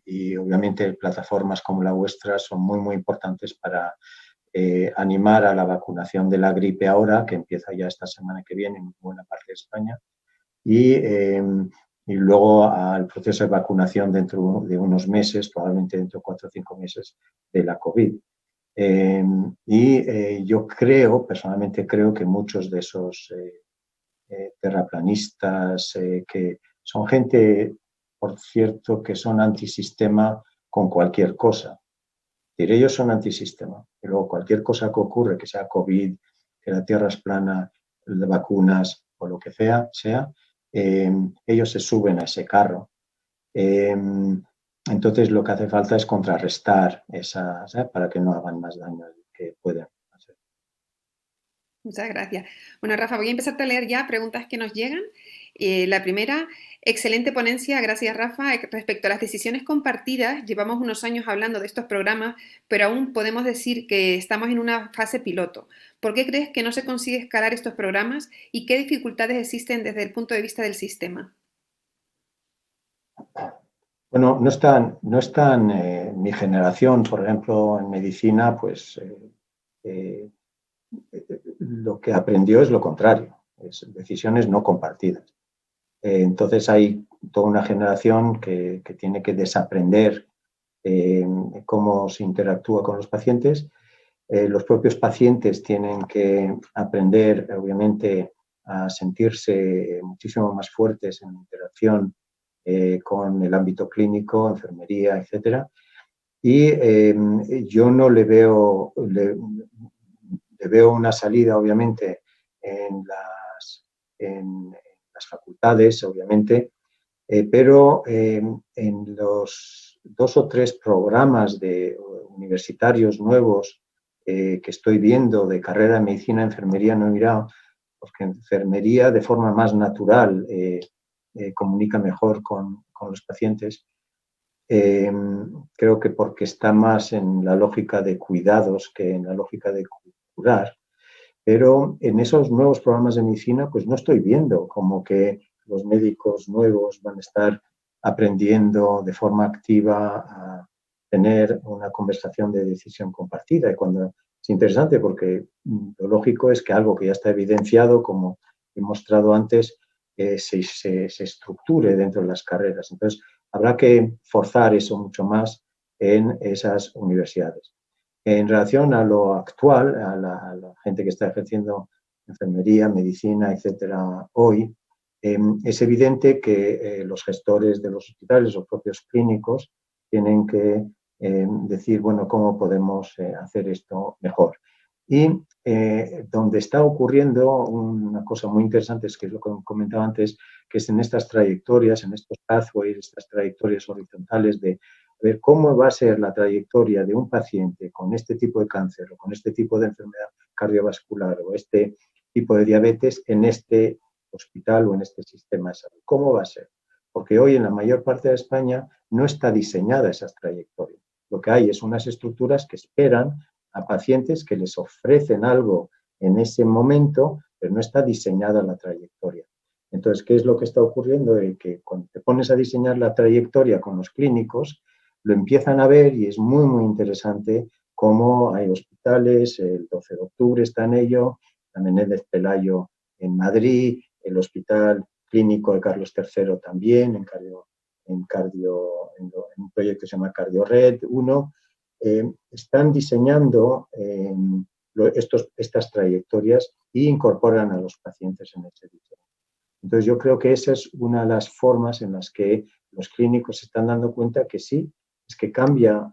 y obviamente plataformas como la vuestra son muy, muy importantes para animar a la vacunación de la gripe ahora, que empieza ya esta semana que viene en buena parte de España, y luego al proceso de vacunación dentro de unos meses, probablemente dentro de 4 o 5 meses de la COVID. Yo creo, personalmente creo que muchos de esos terraplanistas, que son gente, por cierto, que son antisistema con cualquier cosa. Ellos son antisistema, pero cualquier cosa que ocurre, que sea COVID, que la Tierra es plana, de vacunas o lo que sea ellos se suben a ese carro. Eh, entonces lo que hace falta es contrarrestar esas, para que no hagan más daño del que pueden hacer. Muchas gracias. Bueno, Rafa, voy a empezar a leer ya preguntas que nos llegan. La primera, excelente ponencia, gracias Rafa. Respecto a las decisiones compartidas, llevamos unos años hablando de estos programas, pero aún podemos decir que estamos en una fase piloto. ¿Por qué crees que no se consigue escalar estos programas y qué dificultades existen desde el punto de vista del sistema? Bueno, no están mi generación, por ejemplo, en medicina, pues eh, lo que aprendió es lo contrario, es decisiones no compartidas. Entonces hay toda una generación que tiene que desaprender cómo se interactúa con los pacientes. Los propios pacientes tienen que aprender, obviamente, a sentirse muchísimo más fuertes en la interacción con el ámbito clínico, enfermería, etcétera. Y yo no le veo una salida, obviamente, en las facultades, obviamente, pero en los 2 o 3 programas universitarios nuevos que estoy viendo de carrera de medicina, enfermería no he mirado, porque enfermería de forma más natural comunica mejor con los pacientes. Eh, Creo que porque está más en la lógica de cuidados que en la lógica de curar. Pero en esos nuevos programas de medicina, pues no estoy viendo como que los médicos nuevos van a estar aprendiendo de forma activa a tener una conversación de decisión compartida. Y cuando es interesante porque lo lógico es que algo que ya está evidenciado, como he mostrado antes, se estructure dentro de las carreras. Entonces, habrá que forzar eso mucho más en esas universidades. En relación a lo actual, a la gente que está ejerciendo enfermería, medicina, etcétera, hoy, es evidente que los gestores de los hospitales, los propios clínicos, tienen que decir, bueno, ¿cómo podemos hacer esto mejor? Y donde está ocurriendo una cosa muy interesante, es que lo que comentaba antes, que es en estas trayectorias, en estos pathways, estas trayectorias horizontales de ver cómo va a ser la trayectoria de un paciente con este tipo de cáncer o con este tipo de enfermedad cardiovascular o este tipo de diabetes en este hospital o en este sistema de salud. ¿Cómo va a ser? Porque hoy en la mayor parte de España no está diseñada esas trayectorias. Lo que hay es unas estructuras que esperan a pacientes que les ofrecen algo en ese momento, pero no está diseñada la trayectoria. Entonces, ¿qué es lo que está ocurriendo? Que cuando te pones a diseñar la trayectoria con los clínicos, lo empiezan a ver y es muy, muy interesante cómo hay hospitales, el 12 de octubre está en ello, la Menéndez Pelayo en Madrid, el Hospital Clínico de Carlos III también, en un proyecto que se llama CardioRed 1, están diseñando estas trayectorias e incorporan a los pacientes en ese diseño. Entonces, yo creo que esa es una de las formas en las que los clínicos se están dando cuenta que sí, es que cambia.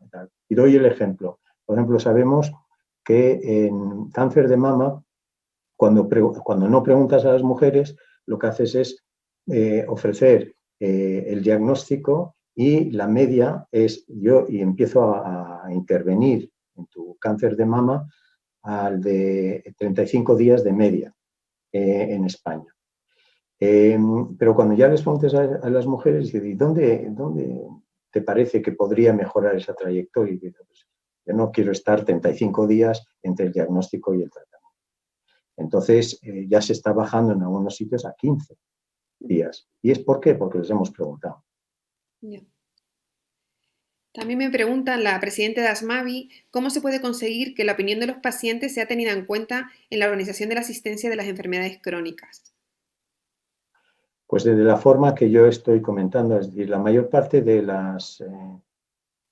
Y doy el ejemplo. Por ejemplo, sabemos que en cáncer de mama, cuando no preguntas a las mujeres, lo que haces es ofrecer el diagnóstico y la media es yo y empiezo a intervenir en tu cáncer de mama al de 35 días de media en España. Pero cuando ya les preguntas a las mujeres, ¿y dónde te parece que podría mejorar esa trayectoria? Y dices, pues, yo no quiero estar 35 días entre el diagnóstico y el tratamiento. Entonces, ya se está bajando en algunos sitios a 15 días. ¿Y es por qué? Porque les hemos preguntado. Yeah. También me preguntan la presidenta de ASMAVI cómo se puede conseguir que la opinión de los pacientes sea tenida en cuenta en la organización de la asistencia de las enfermedades crónicas. Pues de la forma que yo estoy comentando, es decir, la mayor parte de las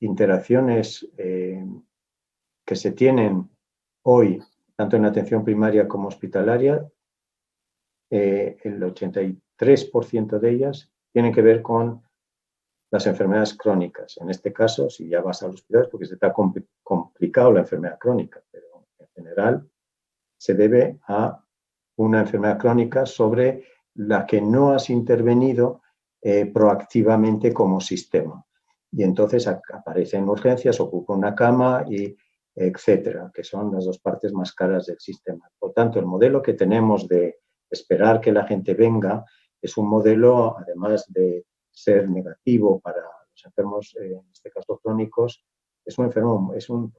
interacciones que se tienen hoy, tanto en atención primaria como hospitalaria, el 83% de ellas tienen que ver con las enfermedades crónicas. En este caso, si ya vas al hospital es porque se te ha complicado la enfermedad crónica, pero en general se debe a una enfermedad crónica sobre la que no has intervenido proactivamente como sistema. Y entonces aparece en urgencias, ocupa una cama y etcétera, que son las dos partes más caras del sistema. Por tanto, el modelo que tenemos de esperar que la gente venga es un modelo, además de ser negativo para los enfermos, en este caso crónicos, es un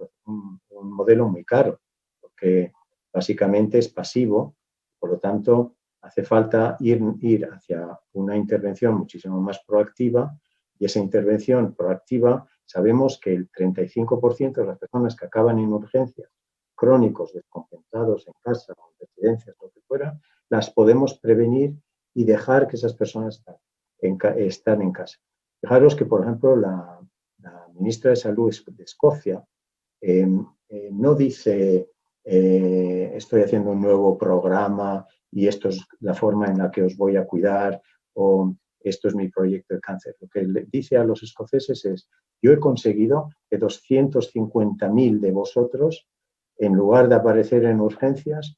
modelo muy caro, porque básicamente es pasivo, por lo tanto, hace falta ir hacia una intervención muchísimo más proactiva y esa intervención proactiva sabemos que el 35% de las personas que acaban en urgencias crónicos descompensados en casa o en residencias, lo que fuera, las podemos prevenir y dejar que esas personas están en casa. Fijaros que, por ejemplo, la ministra de Salud de Escocia no dice estoy haciendo un nuevo programa y esto es la forma en la que os voy a cuidar o esto es mi proyecto de cáncer. Lo que le dice a los escoceses es, yo he conseguido que 250.000 de vosotros, en lugar de aparecer en urgencias,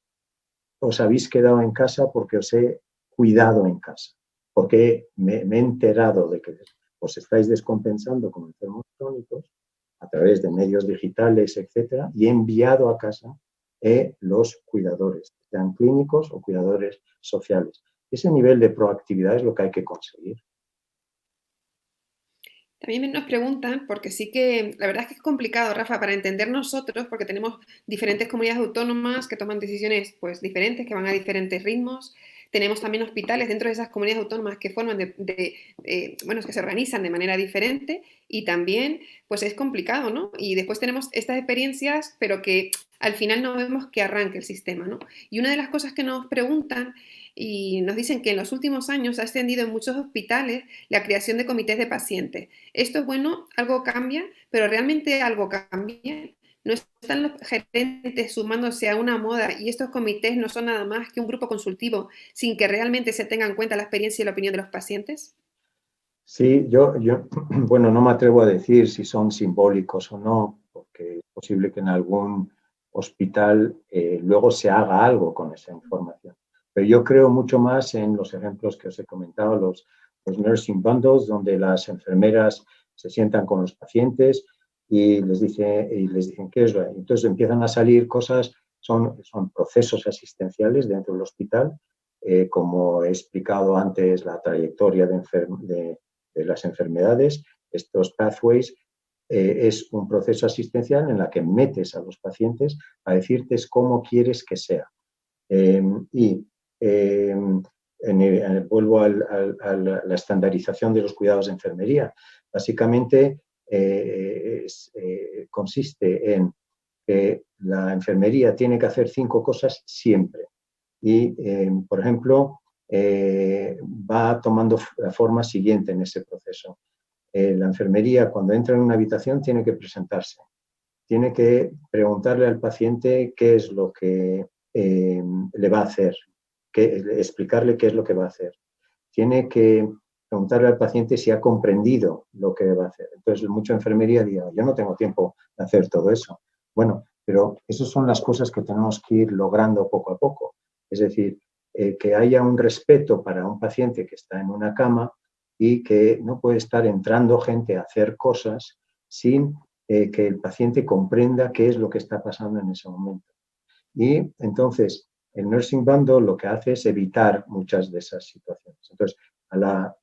os habéis quedado en casa porque os he cuidado en casa, porque me he enterado de que os estáis descompensando como enfermos crónicos a través de medios digitales, etcétera, y he enviado a casa los cuidadores, sean clínicos o cuidadores sociales. Ese nivel de proactividad es lo que hay que conseguir. También nos preguntan, porque sí que la verdad es que es complicado, Rafa, para entender nosotros, porque tenemos diferentes comunidades autónomas que toman decisiones pues diferentes, que van a diferentes ritmos. Tenemos también hospitales dentro de esas comunidades autónomas que forman bueno, que se organizan de manera diferente y también pues es complicado, ¿no? Y después tenemos estas experiencias, pero que al final no vemos que arranque el sistema, ¿no? Y una de las cosas que nos preguntan y nos dicen que en los últimos años ha extendido en muchos hospitales la creación de comités de pacientes. Esto es bueno, algo cambia, pero realmente algo cambia. No están los gerentes sumándose a una moda y estos comités no son nada más que un grupo consultivo sin que realmente se tenga en cuenta la experiencia y la opinión de los pacientes. Sí, bueno, no me atrevo a decir si son simbólicos o no, porque es posible que en algún hospital luego se haga algo con esa información. Pero yo creo mucho más en los ejemplos que os he comentado, los nursing bundles, donde las enfermeras se sientan con los pacientes y les dicen qué es. Entonces empiezan a salir cosas, son procesos asistenciales dentro del hospital, como he explicado antes, la trayectoria de las enfermedades, estos pathways, es un proceso asistencial en la que metes a los pacientes a decirte cómo quieres que sea. Vuelvo a la estandarización de los cuidados de enfermería. Básicamente consiste en que la enfermería tiene que hacer 5 cosas siempre. Y, por ejemplo, va tomando la forma siguiente en ese proceso. La enfermería, cuando entra en una habitación, tiene que presentarse. Tiene que preguntarle al paciente qué es lo que le va a hacer, explicarle qué es lo que va a hacer. Tiene que preguntarle al paciente si ha comprendido lo que va a hacer. Entonces, mucha enfermería dirá, yo no tengo tiempo de hacer todo eso. Bueno, pero esas son las cosas que tenemos que ir logrando poco a poco. Es decir, que haya un respeto para un paciente que está en una cama y que no puede estar entrando gente a hacer cosas sin que el paciente comprenda qué es lo que está pasando en ese momento. Y entonces, el Nursing Bundle lo que hace es evitar muchas de esas situaciones. Entonces, la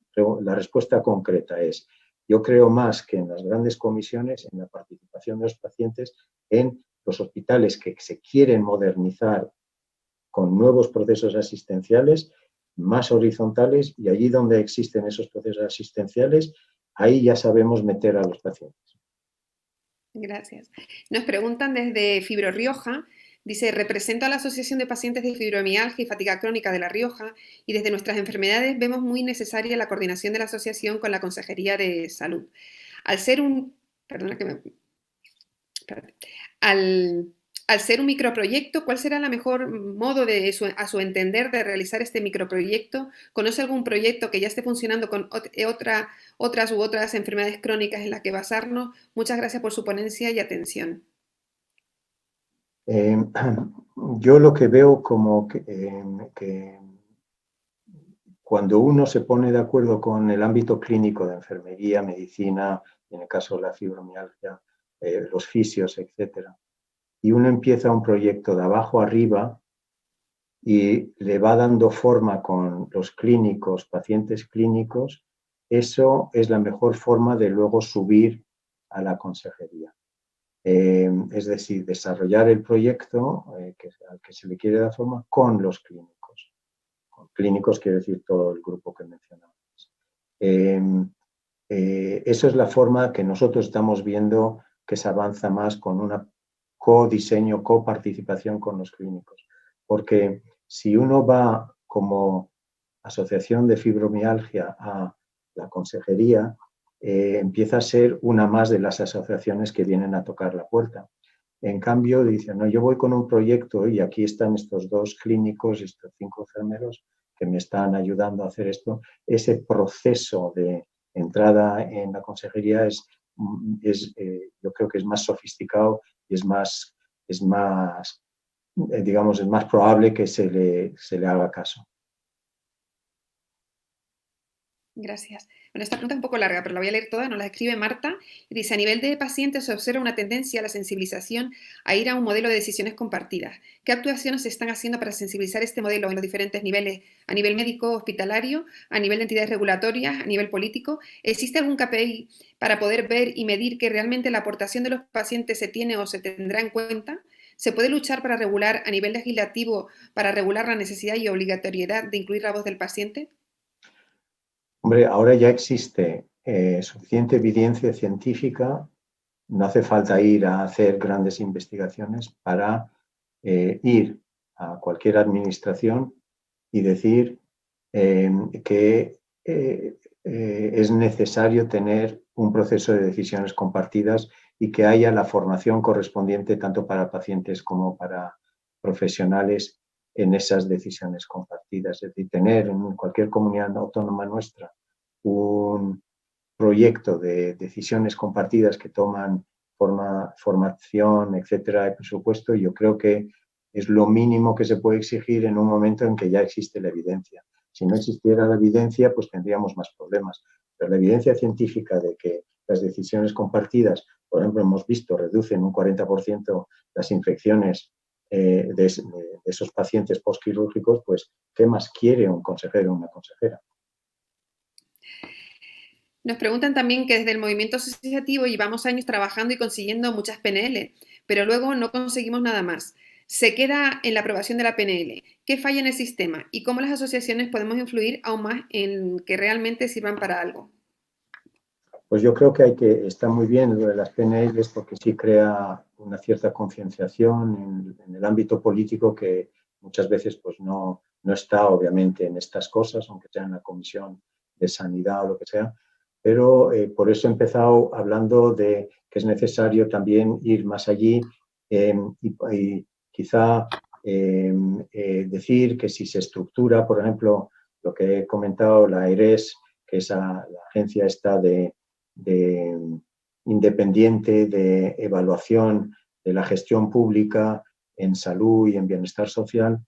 respuesta concreta es, yo creo más que en las grandes comisiones, en la participación de los pacientes, en los hospitales que se quieren modernizar con nuevos procesos asistenciales más horizontales, y allí donde existen esos procesos asistenciales, ahí ya sabemos meter a los pacientes. Gracias. Nos preguntan desde Fibro Rioja, dice, represento a la Asociación de Pacientes de Fibromialgia y Fatiga Crónica de La Rioja y desde nuestras enfermedades vemos muy necesaria la coordinación de la asociación con la Consejería de Salud. Al ser un, perdona que me, espérate. Al ser un microproyecto, ¿cuál será el mejor modo a su entender de realizar este microproyecto? ¿Conoce algún proyecto que ya esté funcionando con otras enfermedades crónicas en las que basarnos? Muchas gracias por su ponencia y atención. Yo lo que veo como que cuando uno se pone de acuerdo con el ámbito clínico de enfermería, medicina, en el caso de la fibromialgia, los fisios, etcétera, y uno empieza un proyecto de abajo arriba y le va dando forma con los clínicos, pacientes clínicos, eso es la mejor forma de luego subir a la consejería. Es decir, desarrollar el proyecto al que se le quiere dar forma con los clínicos. Con clínicos quiere decir todo el grupo que mencionamos. Eso es la forma que nosotros estamos viendo que se avanza más con una co-diseño, coparticipación con los clínicos. Porque si uno va como asociación de fibromialgia a la consejería, empieza a ser una más de las asociaciones que vienen a tocar la puerta. En cambio, dicen, no, yo voy con un proyecto y aquí están estos 2 clínicos, estos 5 enfermeros que me están ayudando a hacer esto. Ese proceso de entrada en la consejería yo creo que es más sofisticado y es más probable que se le haga caso. Gracias. Bueno, esta pregunta es un poco larga, pero la voy a leer toda. Nos la escribe Marta. Y dice, a nivel de pacientes se observa una tendencia a la sensibilización a ir a un modelo de decisiones compartidas. ¿Qué actuaciones se están haciendo para sensibilizar este modelo en los diferentes niveles? A nivel médico, hospitalario, a nivel de entidades regulatorias, a nivel político. ¿Existe algún KPI para poder ver y medir que realmente la aportación de los pacientes se tiene o se tendrá en cuenta? ¿Se puede luchar para regular a nivel legislativo, para regular la necesidad y obligatoriedad de incluir la voz del paciente? Hombre, ahora ya existe suficiente evidencia científica, no hace falta ir a hacer grandes investigaciones para ir a cualquier administración y decir que es necesario tener un proceso de decisiones compartidas y que haya la formación correspondiente tanto para pacientes como para profesionales en esas decisiones compartidas. Es decir, tener en cualquier comunidad autónoma nuestra un proyecto de decisiones compartidas que toman formación, etcétera, de presupuesto. Yo creo que es lo mínimo que se puede exigir en un momento en que ya existe la evidencia. Si no existiera la evidencia, pues tendríamos más problemas. Pero la evidencia científica de que las decisiones compartidas, por ejemplo, hemos visto, reducen un 40% las infecciones de esos pacientes postquirúrgicos, pues, ¿qué más quiere un consejero o una consejera? Nos preguntan también que desde el movimiento asociativo llevamos años trabajando y consiguiendo muchas PNL, pero luego no conseguimos nada más. Se queda en la aprobación de la PNL. ¿Qué falla en el sistema? ¿Y cómo las asociaciones podemos influir aún más en que realmente sirvan para algo? Pues yo creo que está muy bien lo de las PNLs porque sí crea una cierta concienciación en el ámbito político que muchas veces pues no está obviamente en estas cosas, aunque sea en la Comisión de Sanidad o lo que sea, pero por eso he empezado hablando de que es necesario también ir más allí y quizá decir que si se estructura, por ejemplo, lo que he comentado, la AERES, que es la agencia esta de independiente de evaluación de la gestión pública en salud y en bienestar social,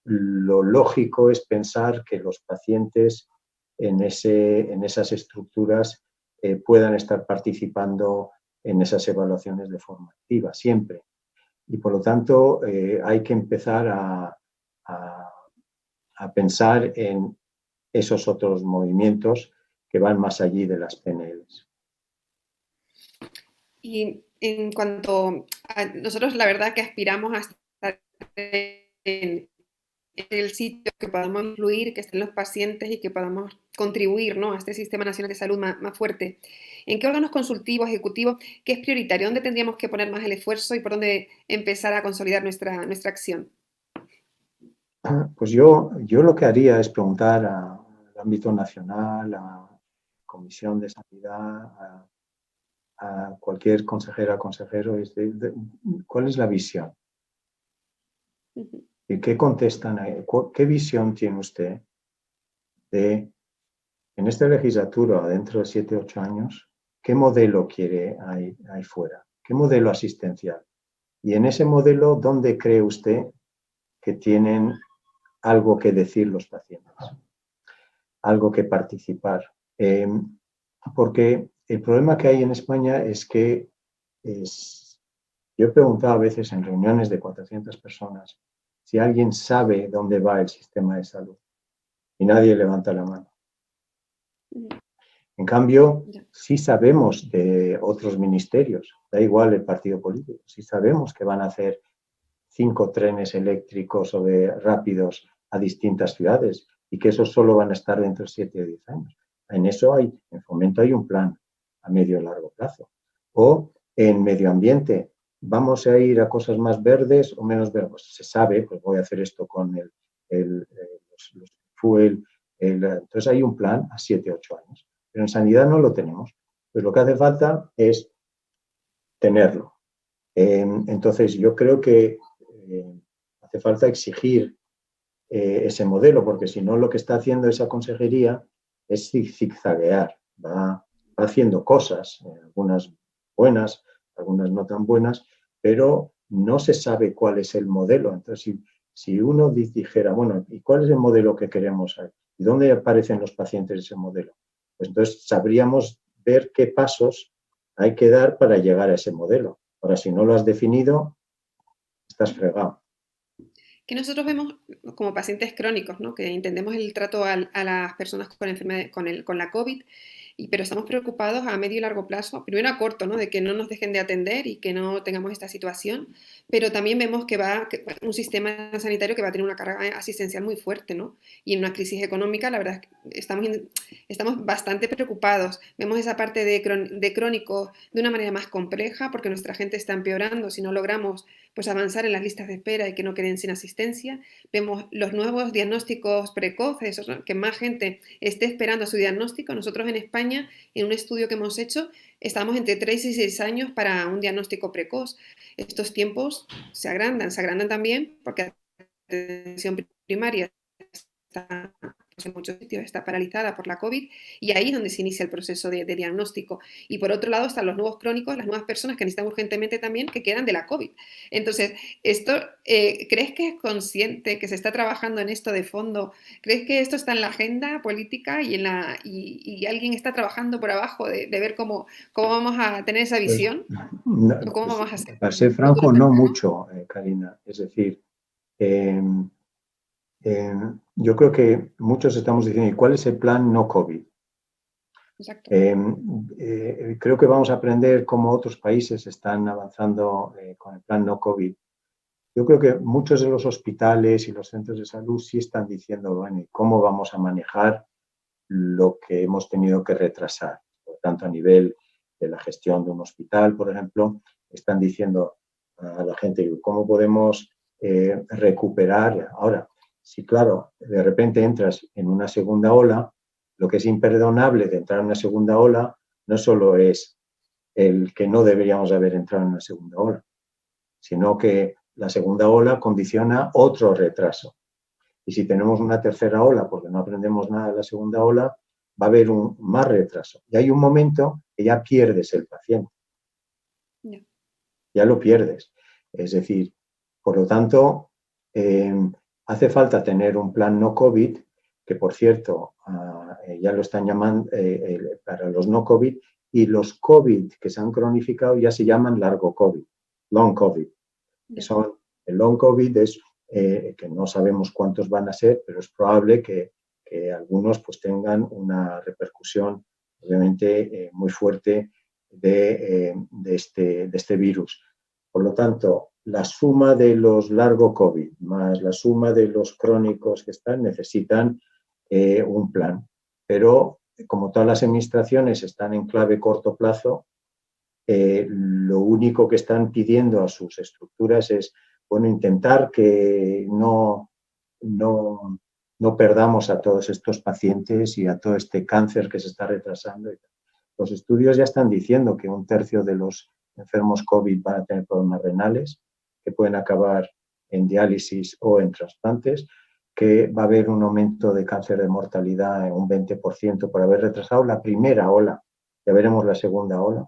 lo lógico es pensar que los pacientes en esas estructuras puedan estar participando en esas evaluaciones de forma activa, siempre. Y por lo tanto hay que empezar a pensar en esos otros movimientos que van más allí de las PNLs. Y en cuanto a nosotros, la verdad que aspiramos a estar en el sitio que podamos influir, que estén los pacientes y que podamos contribuir, ¿no?, a este Sistema Nacional de Salud más fuerte. ¿En qué órganos consultivos, ejecutivos, qué es prioritario? ¿Dónde tendríamos que poner más el esfuerzo y por dónde empezar a consolidar nuestra acción? Pues yo lo que haría es preguntar al ámbito nacional, a la Comisión de Sanidad, a cualquier consejera, consejero, ¿cuál es la visión? ¿Y qué contestan ahí? ¿Qué visión tiene usted de, en esta legislatura, dentro de 7, 8 años, qué modelo quiere ahí fuera? ¿Qué modelo asistencial? Y en ese modelo, ¿dónde cree usted que tienen algo que decir los pacientes? Algo que participar. Porque el problema que hay en España es que yo he preguntado a veces en reuniones de 400 personas si alguien sabe dónde va el sistema de salud y nadie levanta la mano. En cambio, sí sabemos de otros ministerios, da igual el partido político, sí sabemos que van a hacer 5 trenes eléctricos o rápidos a distintas ciudades y que esos solo van a estar dentro de 7 o 10 años. En eso en Fomento hay un plan a medio y largo plazo. O en medio ambiente, ¿vamos a ir a cosas más verdes o menos verdes? Pues se sabe, pues voy a hacer esto con los fuel. Entonces hay un plan a 7 o 8 años. Pero en sanidad no lo tenemos. Pues lo que hace falta es tenerlo. Entonces yo creo que hace falta exigir ese modelo, porque si no lo que está haciendo esa consejería es zigzaguear, va haciendo cosas, algunas buenas, algunas no tan buenas, pero no se sabe cuál es el modelo. Entonces, si uno dijera, bueno, ¿y cuál es el modelo que queremos? ¿Y dónde aparecen los pacientes de ese modelo? Pues entonces sabríamos ver qué pasos hay que dar para llegar a ese modelo. Ahora, si no lo has definido, estás fregado. Que nosotros vemos como pacientes crónicos, ¿no?, que entendemos el trato a las personas con enfermedad, con la COVID, pero estamos preocupados a medio y largo plazo, primero a corto, ¿no?, de que no nos dejen de atender y que no tengamos esta situación, pero también vemos que un sistema sanitario que va a tener una carga asistencial muy fuerte, ¿no? Y en una crisis económica, la verdad es que estamos bastante preocupados. Vemos esa parte de crónicos de una manera más compleja porque nuestra gente está empeorando si no logramos pues avanzar en las listas de espera y que no queden sin asistencia. Vemos los nuevos diagnósticos precoces, ¿no?, que más gente esté esperando su diagnóstico. Nosotros en España, en un estudio que hemos hecho, estamos entre 3 y 6 años para un diagnóstico precoz. Estos tiempos se agrandan también porque la atención primaria está en muchos sitios está paralizada por la COVID y ahí es donde se inicia el proceso de diagnóstico. Y por otro lado están los nuevos crónicos, las nuevas personas que necesitan urgentemente también que quedan de la COVID. Entonces, esto, ¿crees que es consciente que se está trabajando en esto de fondo? ¿Crees que esto está en la agenda política y alguien está trabajando por abajo de ver cómo vamos a tener esa Pues, visión o cómo pues, vamos a hacer para en ser un futuro franco, no cercano? mucho, Karina. Es decir, eh, yo creo que muchos estamos diciendo, ¿y cuál es el plan no COVID? Exacto. Creo que vamos a aprender cómo otros países están avanzando con el plan no COVID. Yo creo que muchos de los hospitales y los centros de salud sí están diciendo, bueno, ¿y cómo vamos a manejar lo que hemos tenido que retrasar? Por tanto, a nivel de la gestión de un hospital, por ejemplo, están diciendo a la gente, ¿cómo podemos recuperar? Ahora, si claro, de repente entras en una segunda ola, lo que es imperdonable de entrar en una segunda ola no solo es el que no deberíamos haber entrado en una segunda ola, sino que la segunda ola condiciona otro retraso. Y si tenemos una tercera ola, porque no aprendemos nada de la segunda ola, va a haber un más retraso. Y hay un momento que ya pierdes el paciente, Ya. ya lo pierdes. Es decir, por lo tanto, hace falta tener un plan no COVID, que por cierto, ya lo están llamando para los no COVID, y los COVID que se han cronificado ya se llaman largo COVID, long COVID. Que Ya. son, el long COVID es que no sabemos cuántos van a ser, pero es probable que algunos pues tengan una repercusión obviamente muy fuerte de este virus. Por lo tanto, la suma de los largo COVID más la suma de los crónicos que están necesitan un plan. Pero como todas las administraciones están en clave corto plazo, lo único que están pidiendo a sus estructuras es, bueno, intentar que no perdamos a todos estos pacientes y a todo este cáncer que se está retrasando. Los estudios ya están diciendo que un tercio de los enfermos COVID van a tener problemas renales, que pueden acabar en diálisis o en trasplantes, que va a haber un aumento de cáncer de mortalidad en un 20% por haber retrasado la primera ola. Ya veremos la segunda ola.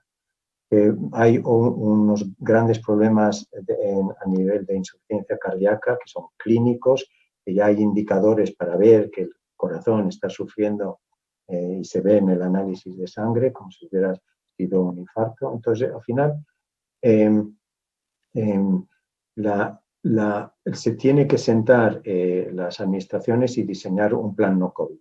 Hay unos grandes problemas a nivel de insuficiencia cardíaca que son clínicos, que ya hay indicadores para ver que el corazón está sufriendo y se ve en el análisis de sangre como si hubiera sido un infarto. Entonces, al final, eh, eh, se tiene que sentar las administraciones y diseñar un plan no COVID.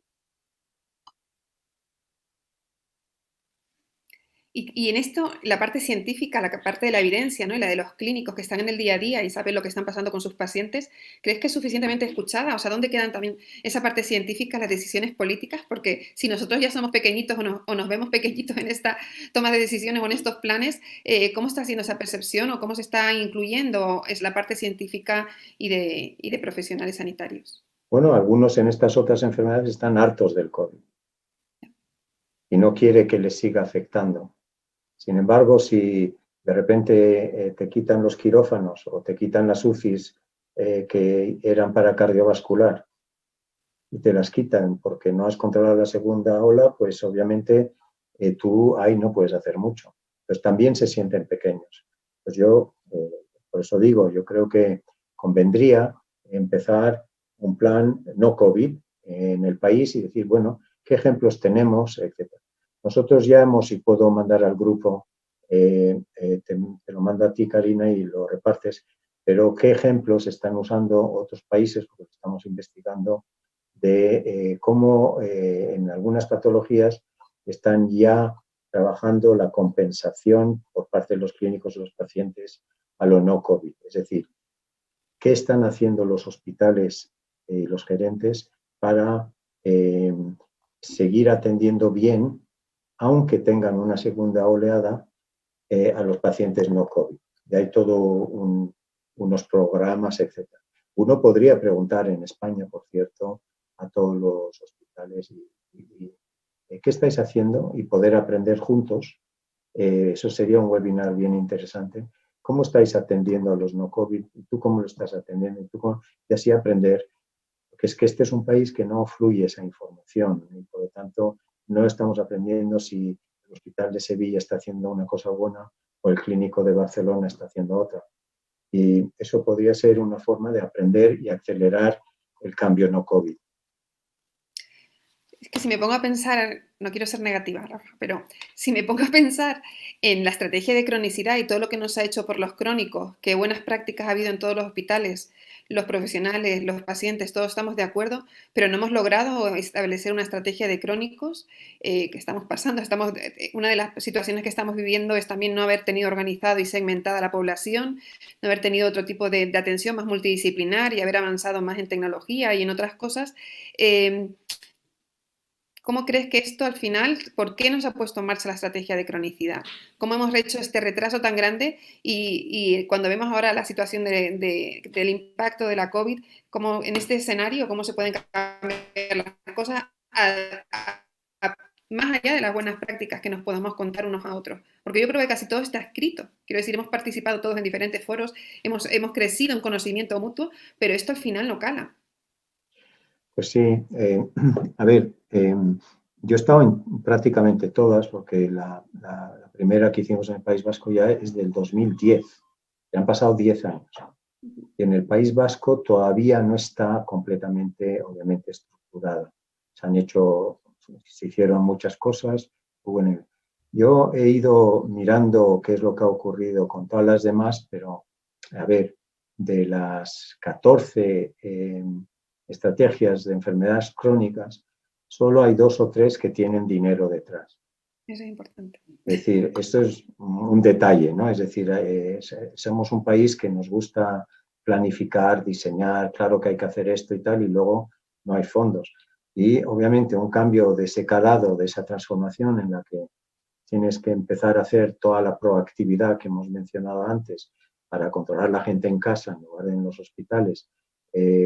Y en esto, la parte científica, la parte de la evidencia, ¿no? Y la de los clínicos que están en el día a día y saben lo que están pasando con sus pacientes, ¿crees que es suficientemente escuchada? O sea, ¿dónde quedan también esa parte científica, las decisiones políticas? Porque si nosotros ya somos pequeñitos o nos vemos pequeñitos en esta toma de decisiones o en estos planes, ¿cómo está haciendo esa percepción o cómo se está incluyendo es la parte científica y de profesionales sanitarios? Bueno, algunos en estas otras enfermedades están hartos del COVID y no quiere que les siga afectando. Sin embargo, si de repente te quitan los quirófanos o te quitan las UCIs que eran para cardiovascular y te las quitan porque no has controlado la segunda ola, pues obviamente tú ahí no puedes hacer mucho. Pues también se sienten pequeños. Pues yo, por eso digo, yo creo que convendría empezar un plan no COVID en el país y decir, bueno, ¿qué ejemplos tenemos, etcétera? Nosotros ya hemos, y puedo mandar al grupo, te lo mando a ti, Karina, y lo repartes, pero ¿qué ejemplos están usando otros países? Porque estamos investigando de cómo en algunas patologías están ya trabajando la compensación por parte de los clínicos y los pacientes a lo no COVID. Es decir, ¿qué están haciendo los hospitales y los gerentes para eh, seguir atendiendo bien, aunque tengan una segunda oleada, a los pacientes no COVID? Y hay todo unos programas, etcétera. Uno podría preguntar en España, por cierto, a todos los hospitales qué estáis haciendo y poder aprender juntos. Eso sería un webinar bien interesante. ¿Cómo estáis atendiendo a los no COVID? ¿Y tú cómo lo estás atendiendo? Y así aprender. porque es que este es un país que no fluye esa información y por lo tanto no estamos aprendiendo si el Hospital de Sevilla está haciendo una cosa buena o el Clínico de Barcelona está haciendo otra. Y eso podría ser una forma de aprender y acelerar el cambio no COVID. Es que si me pongo a pensar, no quiero ser negativa, Rafa, pero si me pongo a pensar en la estrategia de cronicidad y todo lo que nos ha hecho por los crónicos, qué buenas prácticas ha habido en todos los hospitales, los profesionales, los pacientes, todos estamos de acuerdo, pero no hemos logrado establecer una estrategia de crónicos que estamos pasando. Una de las situaciones que estamos viviendo es también no haber tenido organizado y segmentada la población, no haber tenido otro tipo de atención más multidisciplinar y haber avanzado más en tecnología y en otras cosas. Eh, ¿Cómo crees que esto al final, por qué nos ha puesto en marcha la estrategia de cronicidad? ¿Cómo hemos hecho este retraso tan grande? Y cuando vemos ahora la situación del impacto de la COVID, ¿cómo, en este escenario, cómo se pueden cambiar las cosas más allá de las buenas prácticas que nos podamos contar unos a otros? Porque yo creo que casi todo está escrito. Quiero decir, hemos participado todos en diferentes foros, hemos crecido en conocimiento mutuo, pero esto al final no cala. Pues sí, a ver, yo he estado en prácticamente todas, porque la primera que hicimos en el País Vasco ya es del 2010, ya han pasado 10 años. Y en el País Vasco todavía no está completamente, obviamente, estructurada. Se hicieron muchas cosas. Bueno, yo he ido mirando qué es lo que ha ocurrido con todas las demás, pero, a ver, de las 14 estrategias de enfermedades crónicas, solo hay 2 o 3 que tienen dinero detrás. Eso es importante. Es decir, esto es un detalle, ¿no? Es decir, somos un país que nos gusta planificar, diseñar, claro que hay que hacer esto y tal, y luego no hay fondos. Y obviamente un cambio de ese calado, de esa transformación en la que tienes que empezar a hacer toda la proactividad que hemos mencionado antes para controlar la gente en casa en lugar de en los hospitales,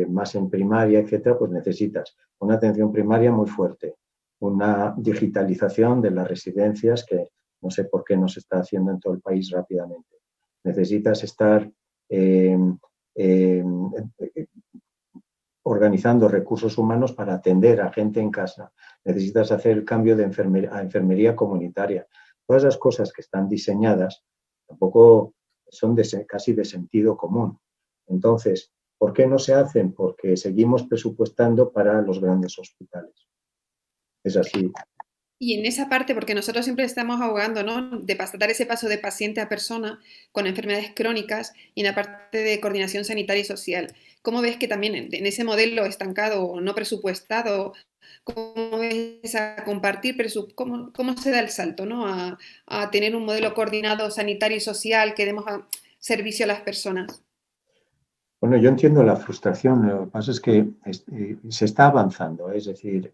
más en primaria, etcétera, pues necesitas una atención primaria muy fuerte, una digitalización de las residencias que no sé por qué no se está haciendo en todo el país rápidamente. Necesitas estar eh, eh, organizando recursos humanos para atender a gente en casa. Necesitas hacer el cambio de a enfermería comunitaria. Todas las cosas que están diseñadas tampoco son casi de sentido común. Entonces, ¿por qué no se hacen? Porque seguimos presupuestando para los grandes hospitales. Es así. Y en esa parte, porque nosotros siempre estamos abogando, ¿no? De dar ese paso de paciente a persona con enfermedades crónicas y en la parte de coordinación sanitaria y social. ¿Cómo ves que también en ese modelo estancado o no presupuestado, cómo ves a compartir, cómo se da el salto, ¿no? A tener un modelo coordinado sanitario y social que demos servicio a las personas? Bueno, yo entiendo la frustración. Lo que pasa es que se está avanzando. Es decir,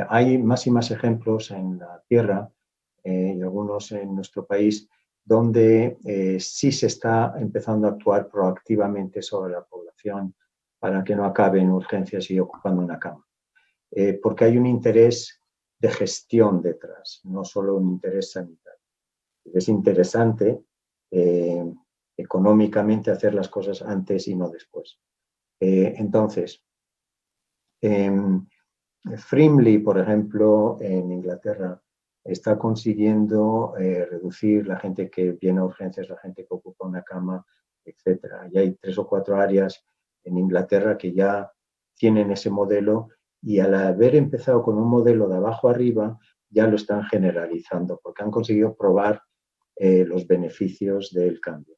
hay más y más ejemplos en la Tierra y algunos en nuestro país donde sí se está empezando a actuar proactivamente sobre la población para que no acabe en urgencias y ocupando una cama. Porque hay un interés de gestión detrás, no solo un interés sanitario. Es interesante eh, económicamente hacer las cosas antes y no después. Entonces, Frimley, por ejemplo, en Inglaterra, está consiguiendo reducir la gente que viene a urgencias, la gente que ocupa una cama, etcétera. Y hay 3 o 4 áreas en Inglaterra que ya tienen ese modelo y al haber empezado con un modelo de abajo arriba, ya lo están generalizando porque han conseguido probar los beneficios del cambio.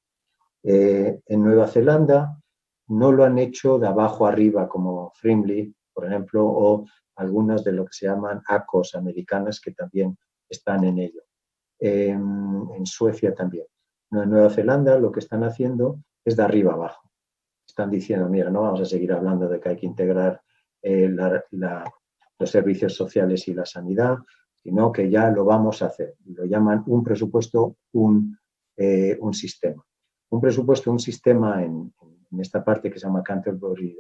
En Nueva Zelanda no lo han hecho de abajo arriba como Frimley, por ejemplo, o algunas de lo que se llaman ACOS americanas que también están en ello. En Suecia también. No, en Nueva Zelanda lo que están haciendo es de arriba abajo. Están diciendo, mira, no vamos a seguir hablando de que hay que integrar los servicios sociales y la sanidad, sino que ya lo vamos a hacer. Y lo llaman un presupuesto, un sistema. Un presupuesto, un sistema en esta parte que se llama Canterbury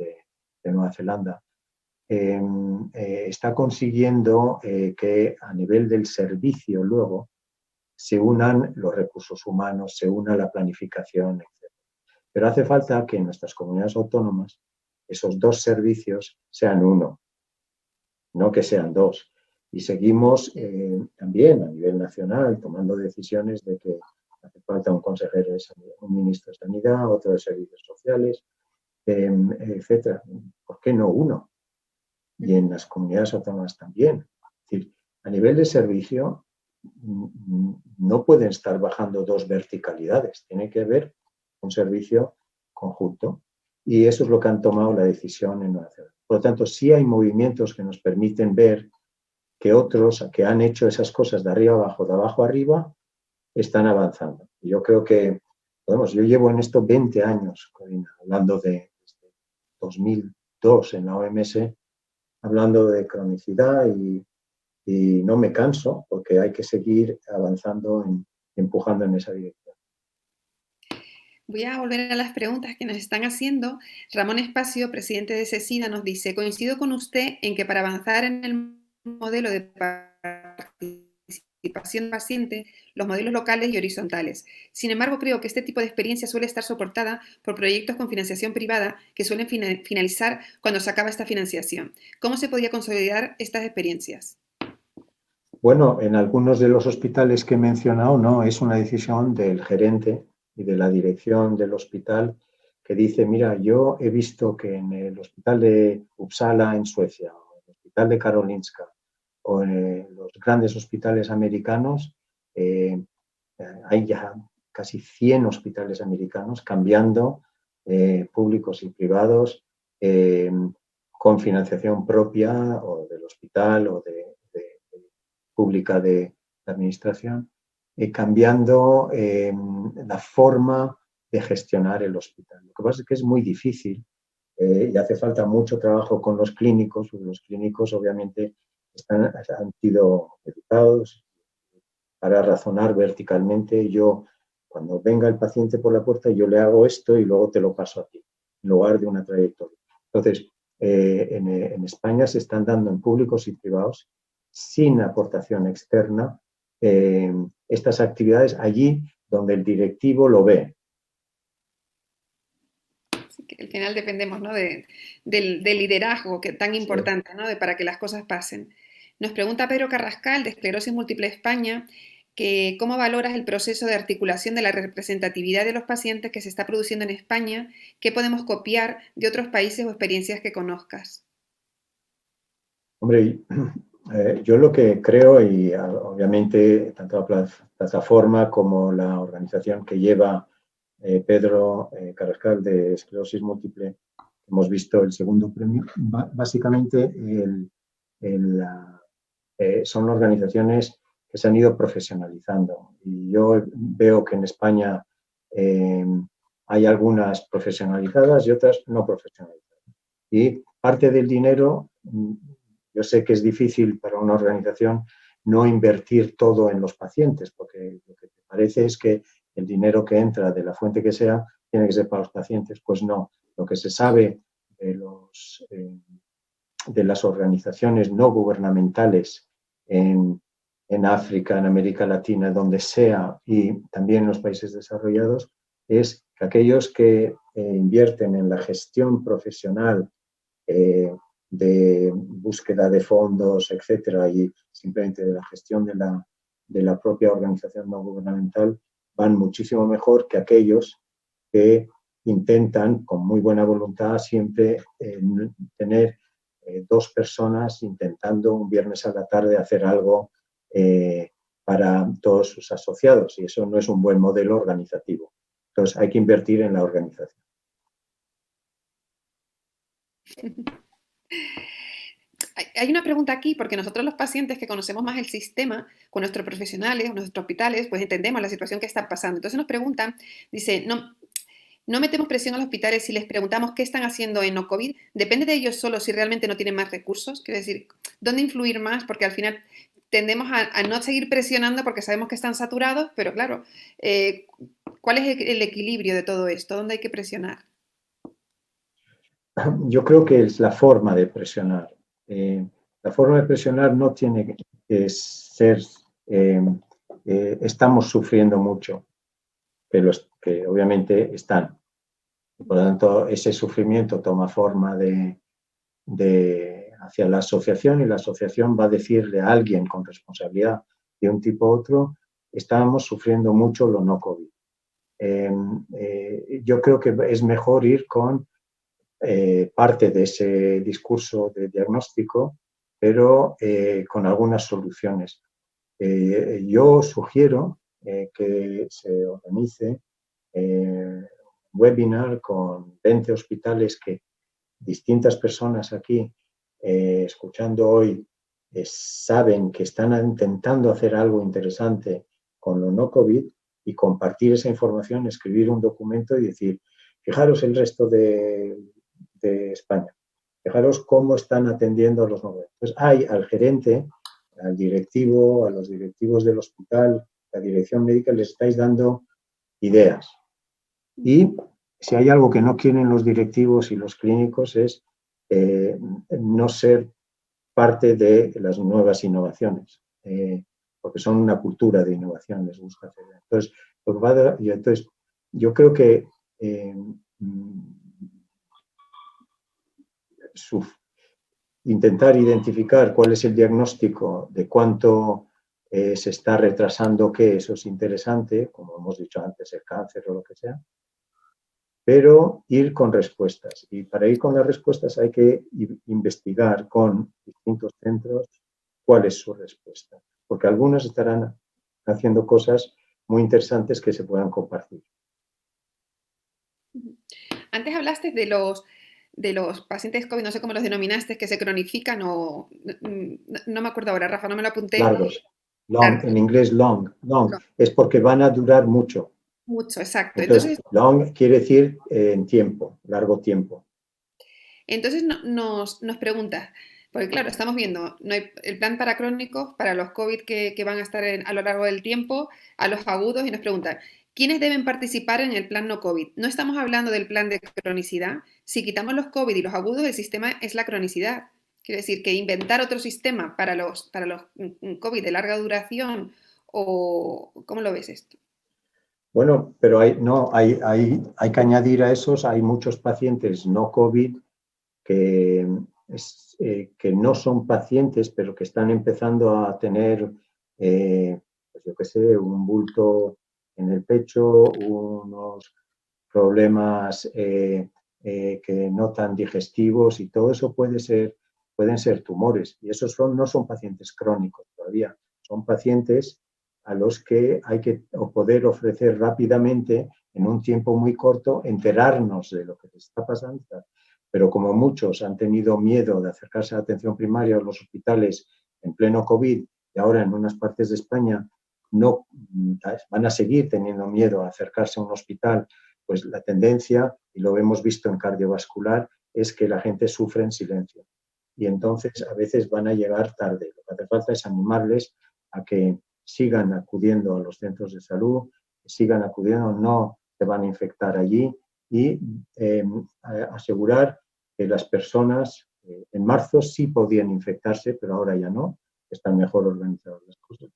de Nueva Zelanda, está consiguiendo que a nivel del servicio luego se unan los recursos humanos, se una la planificación, etc. Pero hace falta que en nuestras comunidades autónomas esos dos servicios sean uno, no que sean dos. Y seguimos también a nivel nacional tomando decisiones de que hace falta un consejero de sanidad, un ministro de sanidad, otro de servicios sociales, etcétera. ¿Por qué no uno? Y en las comunidades autónomas también. Es decir, a nivel de servicio no pueden estar bajando dos verticalidades, tiene que haber un servicio conjunto y eso es lo que han tomado la decisión en Nueva Zelanda. Por lo tanto, sí hay movimientos que nos permiten ver que otros que han hecho esas cosas de arriba abajo, de abajo arriba, están avanzando. Y yo creo que, vamos, yo llevo en esto 20 años, Corina, hablando de 2002 en la OMS, hablando de cronicidad y no me canso porque hay que seguir avanzando, empujando en esa dirección. Voy a volver a las preguntas que nos están haciendo. Ramón Espacio, presidente de CECIDA, nos dice, coincido con usted en que para avanzar en el modelo de participación paciente, los modelos locales y horizontales. Sin embargo, creo que este tipo de experiencia suele estar soportada por proyectos con financiación privada que suelen finalizar cuando se acaba esta financiación. ¿Cómo se podría consolidar estas experiencias? Bueno, en algunos de los hospitales que he mencionado, no, es una decisión del gerente y de la dirección del hospital que dice, mira, yo he visto que en el hospital de Uppsala en Suecia, o en el hospital de Karolinska, o en los grandes hospitales americanos, hay ya casi 100 hospitales americanos cambiando, públicos y privados, con financiación propia o del hospital o de pública de administración, cambiando la forma de gestionar el hospital. Lo que pasa es que es muy difícil y hace falta mucho trabajo con los clínicos, porque los clínicos obviamente han sido educados para razonar verticalmente. Yo, cuando venga el paciente por la puerta, yo le hago esto y luego te lo paso a ti, en lugar de una trayectoria. Entonces, en España se están dando en públicos y privados, sin aportación externa, estas actividades allí donde el directivo lo ve. Así que al final dependemos, ¿no? del liderazgo que tan importante, ¿no? Para que las cosas pasen. Nos pregunta Pedro Carrascal, de Esclerosis Múltiple España, que cómo valoras el proceso de articulación de la representatividad de los pacientes que se está produciendo en España, qué podemos copiar de otros países o experiencias que conozcas. Hombre, yo lo que creo, y obviamente tanto la plataforma como la organización que lleva Pedro Carrascal de Esclerosis Múltiple, hemos visto el segundo premio, básicamente son organizaciones que se han ido profesionalizando. Y yo veo que en España hay algunas profesionalizadas y otras no profesionalizadas. Y parte del dinero, yo sé que es difícil para una organización no invertir todo en los pacientes, porque lo que te parece es que el dinero que entra de la fuente que sea tiene que ser para los pacientes. Pues no, lo que se sabe de las organizaciones no gubernamentales en África, en América Latina, donde sea, y también en los países desarrollados, es que aquellos que invierten en la gestión profesional de búsqueda de fondos, etcétera, y simplemente de la gestión de la propia organización no gubernamental, van muchísimo mejor que aquellos que intentan, con muy buena voluntad, siempre tener dos personas intentando un viernes a la tarde hacer algo para todos sus asociados, y eso no es un buen modelo organizativo. Entonces hay que invertir en la organización. Hay una pregunta aquí, porque nosotros los pacientes que conocemos más el sistema, con nuestros profesionales, nuestros hospitales, pues entendemos la situación que está pasando. Entonces nos preguntan, dice, no metemos presión a los hospitales si les preguntamos qué están haciendo en no COVID. Depende de ellos solo si realmente no tienen más recursos. Quiero decir, ¿dónde influir más? Porque al final tendemos a no seguir presionando porque sabemos que están saturados, pero claro, ¿cuál es el equilibrio de todo esto? ¿Dónde hay que presionar? Yo creo que es la forma de presionar. La forma de presionar no tiene que ser, estamos sufriendo mucho, que obviamente están. Por lo tanto, ese sufrimiento toma forma hacia la asociación y la asociación va a decirle a alguien con responsabilidad de un tipo u otro, estábamos sufriendo mucho lo no COVID. Yo creo que es mejor ir con parte de ese discurso de diagnóstico, pero con algunas soluciones. Yo sugiero que se organice un webinar con 20 hospitales que distintas personas aquí, escuchando hoy, saben que están intentando hacer algo interesante con lo no COVID y compartir esa información, escribir un documento y decir, fijaros el resto de España, fijaros cómo están atendiendo a los no COVID. Entonces hay al gerente, al directivo, a los directivos del hospital, la dirección médica, les estáis dando ideas. Y si hay algo que no quieren los directivos y los clínicos es no ser parte de las nuevas innovaciones, porque son una cultura de innovación, les gusta hacer. Entonces, yo creo que intentar identificar cuál es el diagnóstico de cuánto se está retrasando qué, eso es interesante, como hemos dicho antes, el cáncer o lo que sea, pero ir con respuestas. Y para ir con las respuestas hay que investigar con distintos centros cuál es su respuesta, porque algunos estarán haciendo cosas muy interesantes que se puedan compartir. Antes hablaste de los pacientes COVID, no sé cómo los denominaste, que se cronifican o no me acuerdo ahora, Rafa, no me lo apunté. Largos. Long, Largos. en inglés long, es porque van a durar mucho. Mucho, exacto. Entonces, long quiere decir en tiempo, largo tiempo. Entonces nos preguntas, porque claro, estamos viendo no hay el plan para crónicos, para los COVID que van a estar a lo largo del tiempo, a los agudos, y nos preguntan, ¿quiénes deben participar en el plan no COVID? No estamos hablando del plan de cronicidad. Si quitamos los COVID y los agudos, el sistema es la cronicidad. Quiere decir que inventar otro sistema para los COVID de larga duración, o ¿cómo lo ves esto? Bueno, pero hay que añadir a esos, hay muchos pacientes no COVID que no son pacientes, pero que están empezando a tener, pues yo qué sé, un bulto en el pecho, unos problemas que no tan digestivos y todo eso pueden ser tumores. Y esos no son pacientes crónicos todavía, son pacientes a los que hay que poder ofrecer rápidamente, en un tiempo muy corto, enterarnos de lo que les está pasando. Pero como muchos han tenido miedo de acercarse a la atención primaria o los hospitales en pleno COVID y ahora en unas partes de España no van a seguir teniendo miedo a acercarse a un hospital, pues la tendencia, y lo hemos visto en cardiovascular, es que la gente sufre en silencio. Y entonces a veces van a llegar tarde. Lo que hace falta es animarles a que sigan acudiendo a los centros de salud, que sigan acudiendo, no se van a infectar allí, y asegurar que las personas en marzo sí podían infectarse, pero ahora ya no, están mejor organizadas las cosas.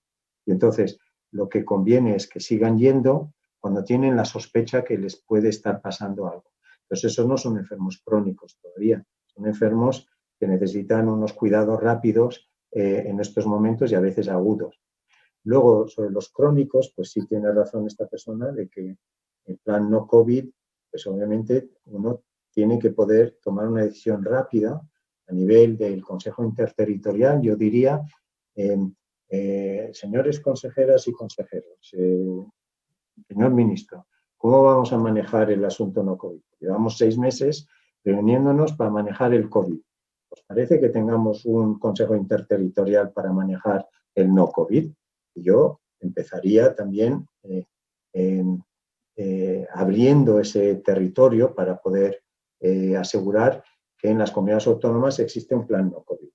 Y entonces lo que conviene es que sigan yendo cuando tienen la sospecha que les puede estar pasando algo. Entonces esos no son enfermos crónicos todavía, son enfermos que necesitan unos cuidados rápidos en estos momentos y a veces agudos. Luego, sobre los crónicos, pues sí tiene razón esta persona de que el plan no COVID, pues obviamente uno tiene que poder tomar una decisión rápida a nivel del Consejo Interterritorial, yo diría, señores consejeras y consejeros, señor ministro, ¿cómo vamos a manejar el asunto no COVID? Llevamos 6 meses reuniéndonos para manejar el COVID. ¿Os parece que tengamos un Consejo Interterritorial para manejar el no COVID? Y yo empezaría también abriendo ese territorio para poder asegurar que en las comunidades autónomas existe un plan no COVID.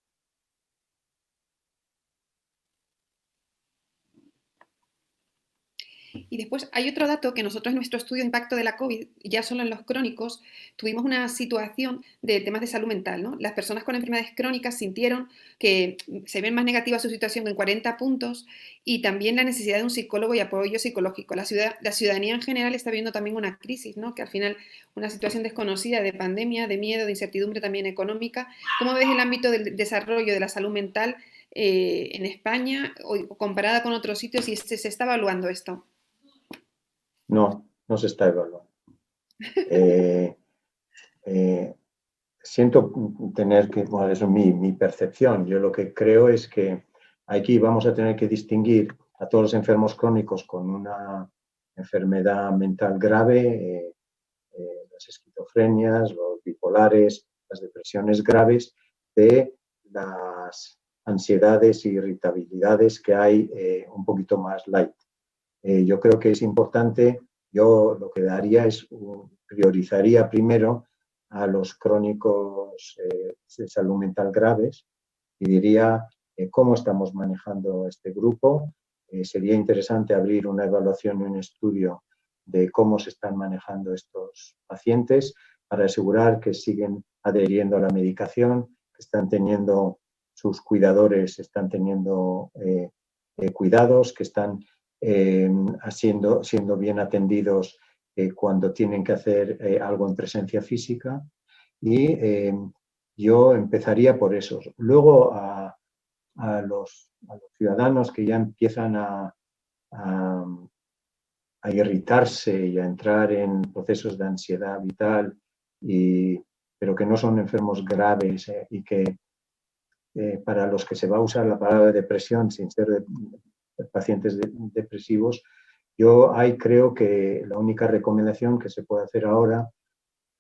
Y después hay otro dato que nosotros en nuestro estudio de impacto de la COVID, ya solo en los crónicos, tuvimos una situación de temas de salud mental, ¿no? Las personas con enfermedades crónicas sintieron que se ven más negativa su situación en 40 puntos y también la necesidad de un psicólogo y apoyo psicológico. La ciudadanía en general está viendo también una crisis, ¿no? Que al final una situación desconocida de pandemia, de miedo, de incertidumbre también económica. ¿Cómo ves el ámbito del desarrollo de la salud mental en España o comparada con otros sitios y se está evaluando esto? No, no se está evaluando. Eh, eh, Siento tener que, bueno, eso es mi percepción. Yo lo que creo es que aquí vamos a tener que distinguir a todos los enfermos crónicos con una enfermedad mental grave, las esquizofrenias, los bipolares, las depresiones graves, de las ansiedades e irritabilidades que hay un poquito más light. Yo creo que es importante, yo lo que haría es priorizaría primero a los crónicos de salud mental graves y diría cómo estamos manejando este grupo. Sería interesante abrir una evaluación y un estudio de cómo se están manejando estos pacientes para asegurar que siguen adheriendo a la medicación, que están teniendo sus cuidadores, están teniendo cuidados, que están siendo bien atendidos cuando tienen que hacer algo en presencia física y yo empezaría por eso. Luego a los ciudadanos que ya empiezan a, a irritarse y a entrar en procesos de ansiedad vital, pero que no son enfermos graves y que para los que se va a usar la palabra depresión sin ser pacientes depresivos, yo ahí creo que la única recomendación que se puede hacer ahora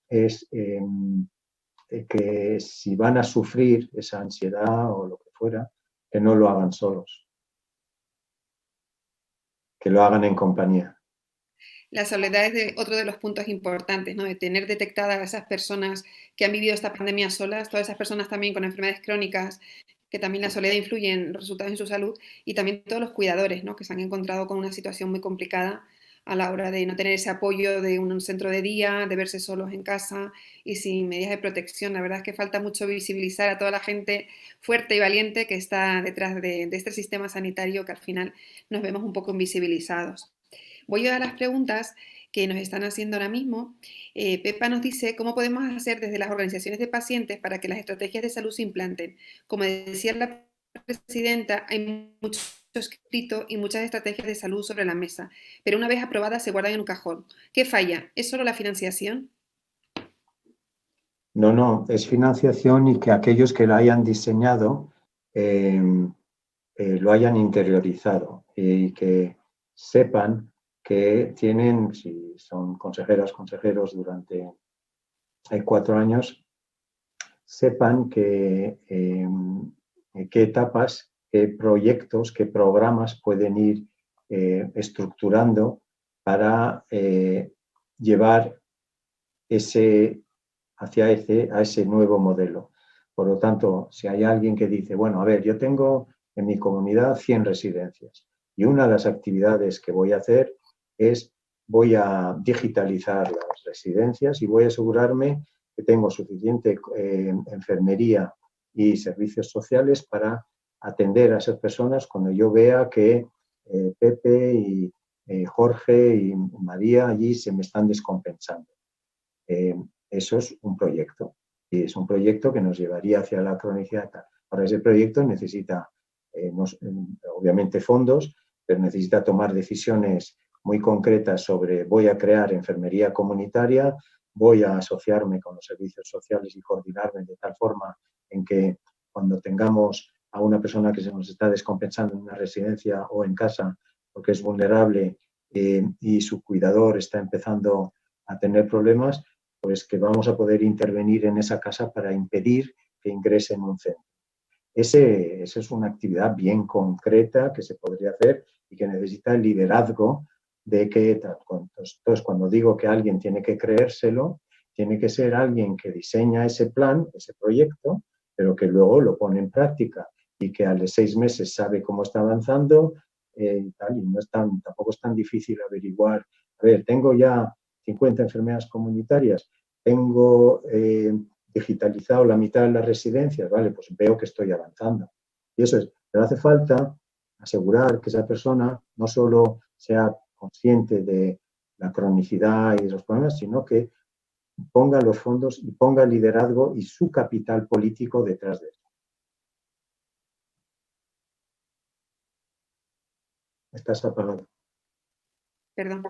es que si van a sufrir esa ansiedad o lo que fuera, que no lo hagan solos, que lo hagan en compañía. La soledad es otro de los puntos importantes, ¿no? De tener detectadas a esas personas que han vivido esta pandemia solas, todas esas personas también con enfermedades crónicas, que también la soledad influye en los resultados en su salud, y también todos los cuidadores, ¿no? Que se han encontrado con una situación muy complicada a la hora de no tener ese apoyo de un centro de día, de verse solos en casa y sin medidas de protección. La verdad es que falta mucho visibilizar a toda la gente fuerte y valiente que está detrás de este sistema sanitario que al final nos vemos un poco invisibilizados. Voy a las preguntas que nos están haciendo ahora mismo. Pepa nos dice cómo podemos hacer desde las organizaciones de pacientes para que las estrategias de salud se implanten. Como decía la presidenta, hay mucho escrito y muchas estrategias de salud sobre la mesa, pero una vez aprobadas se guardan en un cajón. ¿Qué falla? ¿Es solo la financiación? No, no, es financiación y que aquellos que la hayan diseñado eh, lo hayan interiorizado y que sepan que tienen, si son consejeras, consejeros durante 4 años, sepan qué etapas, qué proyectos, qué programas pueden ir estructurando para llevar a ese nuevo modelo. Por lo tanto, si hay alguien que dice, bueno, a ver, yo tengo en mi comunidad 100 residencias y una de las actividades que voy a hacer es voy a digitalizar las residencias y voy a asegurarme que tengo suficiente enfermería y servicios sociales para atender a esas personas cuando yo vea que Pepe y Jorge y María allí se me están descompensando. Eso es un proyecto y es un proyecto que nos llevaría hacia la cronicidad. Ahora, ese proyecto necesita, obviamente, fondos, pero necesita tomar decisiones muy concretas sobre voy a crear enfermería comunitaria, voy a asociarme con los servicios sociales y coordinarme de tal forma en que cuando tengamos a una persona que se nos está descompensando en una residencia o en casa porque es vulnerable y su cuidador está empezando a tener problemas, pues que vamos a poder intervenir en esa casa para impedir que ingrese en un centro. Esa es una actividad bien concreta que se podría hacer y que necesita el liderazgo de que, entonces, cuando digo que alguien tiene que creérselo, tiene que ser alguien que diseña ese plan, ese proyecto, pero que luego lo pone en práctica y que a los 6 meses sabe cómo está avanzando, y tal, y tampoco es tan difícil averiguar. A ver, tengo ya 50 enfermedades comunitarias, tengo digitalizado la mitad de las residencias, vale, pues veo que estoy avanzando. Y eso es, pero hace falta asegurar que esa persona no solo sea consciente de la cronicidad y de los problemas, sino que ponga los fondos y ponga el liderazgo y su capital político detrás de eso. Estás apagado. Perdón.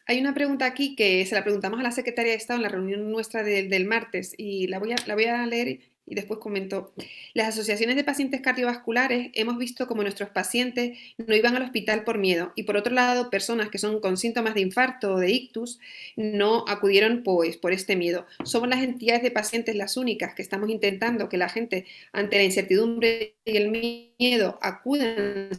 Hay una pregunta aquí que se la preguntamos a la Secretaria de Estado en la reunión nuestra del martes y la voy a leer y después comento. Las asociaciones de pacientes cardiovasculares hemos visto como nuestros pacientes no iban al hospital por miedo y por otro lado personas que son con síntomas de infarto o de ictus no acudieron pues por este miedo. Somos las entidades de pacientes las únicas que estamos intentando que la gente ante la incertidumbre y el miedo acudan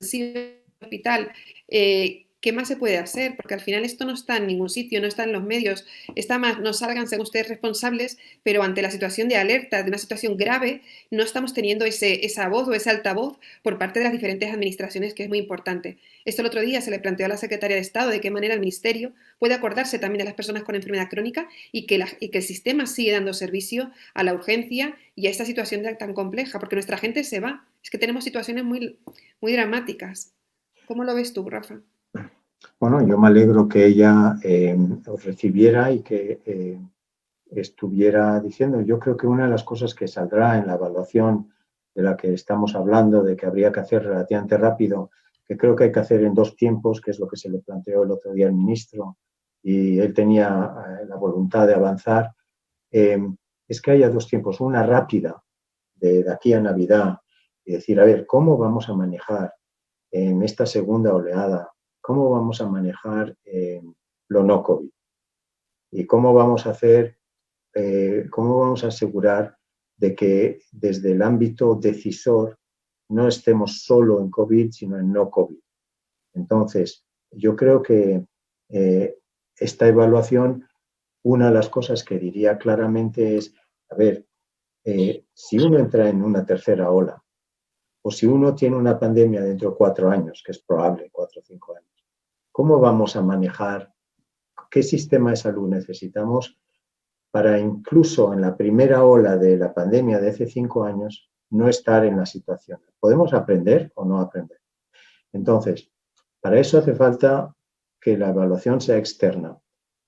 al hospital. ¿Qué más se puede hacer? Porque al final esto no está en ningún sitio, no está en los medios, está más, no salgan, sean ustedes responsables, pero ante la situación de alerta, de una situación grave, no estamos teniendo esa voz o ese altavoz por parte de las diferentes administraciones, que es muy importante. Esto el otro día se le planteó a la Secretaria de Estado de qué manera el Ministerio puede acordarse también de las personas con enfermedad crónica y que el sistema sigue dando servicio a la urgencia y a esta situación tan compleja, porque nuestra gente se va. Es que tenemos situaciones muy, muy dramáticas. ¿Cómo lo ves tú, Rafa? Bueno, yo me alegro que ella os recibiera y que estuviera diciendo. Yo creo que una de las cosas que saldrá en la evaluación de la que estamos hablando, de que habría que hacer relativamente rápido, que creo que hay que hacer en 2 tiempos, que es lo que se le planteó el otro día al ministro, y él tenía la voluntad de avanzar, es que haya 2 tiempos. Una rápida, de aquí a Navidad, y decir, a ver, ¿cómo vamos a manejar en esta segunda oleada? ¿Cómo vamos a manejar lo no COVID? ¿Y cómo vamos a hacer, cómo vamos a asegurar de que desde el ámbito decisor no estemos solo en COVID, sino en no COVID? Entonces, yo creo que esta evaluación, una de las cosas que diría claramente es, a ver, si uno entra en una tercera ola, o si uno tiene una pandemia dentro de 4 años, que es probable, 4 o 5 años, ¿cómo vamos a manejar? ¿Qué sistema de salud necesitamos para incluso en la primera ola de la pandemia de hace 5 años no estar en la situación? ¿Podemos aprender o no aprender? Entonces, para eso hace falta que la evaluación sea externa.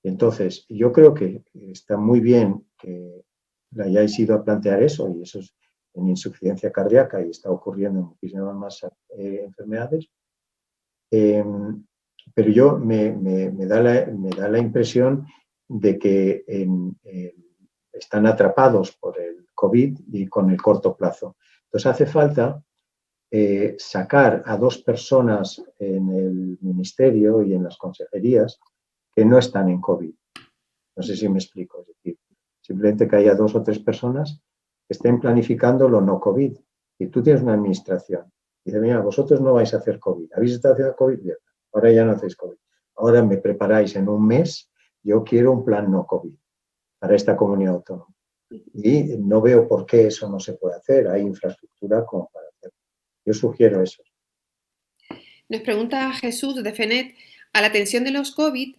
Entonces, yo creo que está muy bien que le hayáis ido a plantear eso, y eso es en insuficiencia cardíaca y está ocurriendo en muchísimas más enfermedades. Pero yo me da la impresión de que están atrapados por el COVID y con el corto plazo. Entonces hace falta sacar a 2 personas en el ministerio y en las consejerías que no están en COVID. No sé si me explico. Es decir, simplemente que haya 2 o 3 personas que estén planificando lo no COVID. Y tú tienes una administración. Y dice, mira, vosotros no vais a hacer COVID. ¿Habéis estado haciendo COVID? Bien. Ahora ya no hacéis COVID. Ahora me preparáis en un mes, yo quiero un plan no COVID para esta comunidad autónoma. Y no veo por qué eso no se puede hacer. Hay infraestructura como para hacerlo. Yo sugiero eso. Nos pregunta Jesús de FENET, a la atención de los COVID,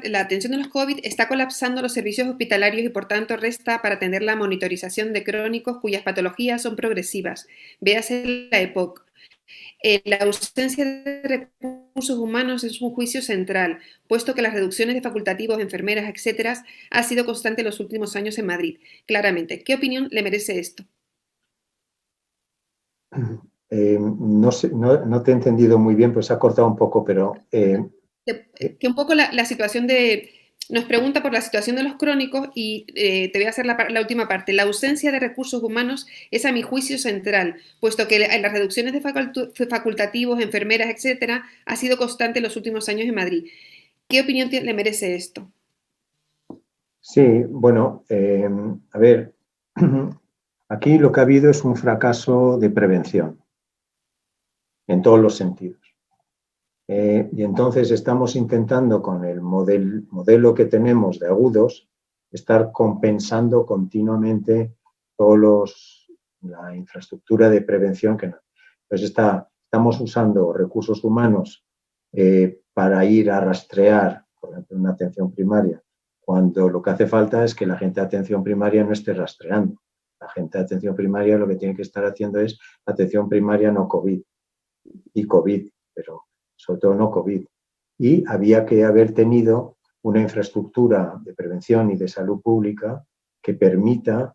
la atención de los COVID está colapsando los servicios hospitalarios y por tanto resta para atender la monitorización de crónicos cuyas patologías son progresivas. Véase la EPOC. La ausencia de recursos humanos es un juicio central, puesto que las reducciones de facultativos, enfermeras, etcétera, ha sido constante en los últimos años en Madrid. Claramente, ¿qué opinión le merece esto? No te he entendido muy bien, pues se ha cortado un poco, pero... que un poco la situación nos pregunta por la situación de los crónicos y te voy a hacer la última parte. La ausencia de recursos humanos es a mi juicio central, puesto que las reducciones de facultativos, enfermeras, etcétera, ha sido constante en los últimos años en Madrid. ¿Qué opinión le merece esto? Sí, bueno, a ver, aquí lo que ha habido es un fracaso de prevención en todos los sentidos. Y entonces estamos intentando con el modelo que tenemos de agudos estar compensando continuamente la infraestructura de prevención que no. Entonces estamos usando recursos humanos para ir a rastrear, por ejemplo, una atención primaria, cuando lo que hace falta es que la gente de atención primaria no esté rastreando. La gente de atención primaria lo que tiene que estar haciendo es atención primaria no COVID y COVID, pero sobre todo no COVID. Y había que haber tenido una infraestructura de prevención y de salud pública que permita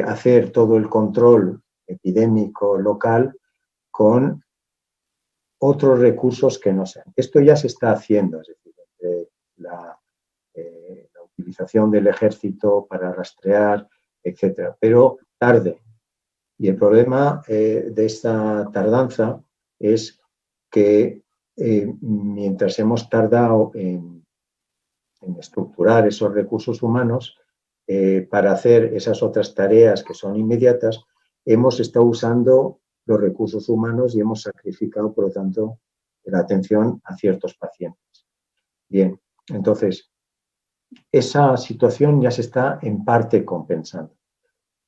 hacer todo el control epidémico local con otros recursos que no sean. Esto ya se está haciendo, es decir, la utilización del ejército para rastrear, etcétera, pero tarde. Y el problema de esta tardanza es que mientras hemos tardado en estructurar esos recursos humanos para hacer esas otras tareas que son inmediatas, hemos estado usando los recursos humanos y hemos sacrificado, por lo tanto, la atención a ciertos pacientes. Bien, entonces, esa situación ya se está en parte compensando.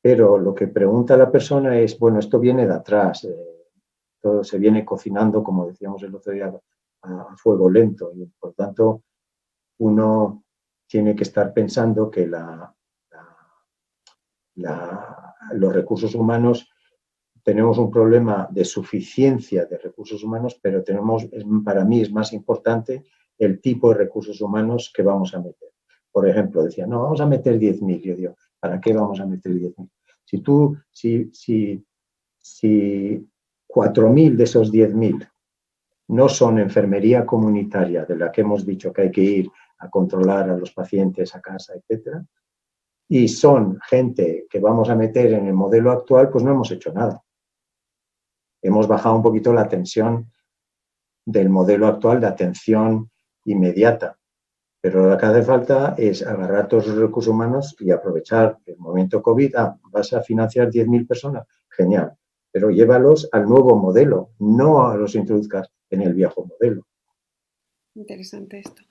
Pero lo que pregunta la persona es, bueno, esto viene de atrás, todo se viene cocinando, como decíamos el otro día, a fuego lento y, por tanto, uno tiene que estar pensando que los recursos humanos, tenemos un problema de suficiencia de recursos humanos, pero para mí es más importante el tipo de recursos humanos que vamos a meter. Por ejemplo, decía, no, vamos a meter 10.000. Yo digo, ¿para qué vamos a meter 10.000? Si 4.000 de esos 10.000 no son enfermería comunitaria, de la que hemos dicho que hay que ir a controlar a los pacientes a casa, etcétera, y son gente que vamos a meter en el modelo actual, pues no hemos hecho nada. Hemos bajado un poquito la tensión del modelo actual de atención inmediata, pero lo que hace falta es agarrar todos los recursos humanos y aprovechar el momento COVID. ¿Vas a financiar 10.000 personas? Genial, pero llévalos al nuevo modelo, no a los introduzcas en el viejo modelo. Interesante esto.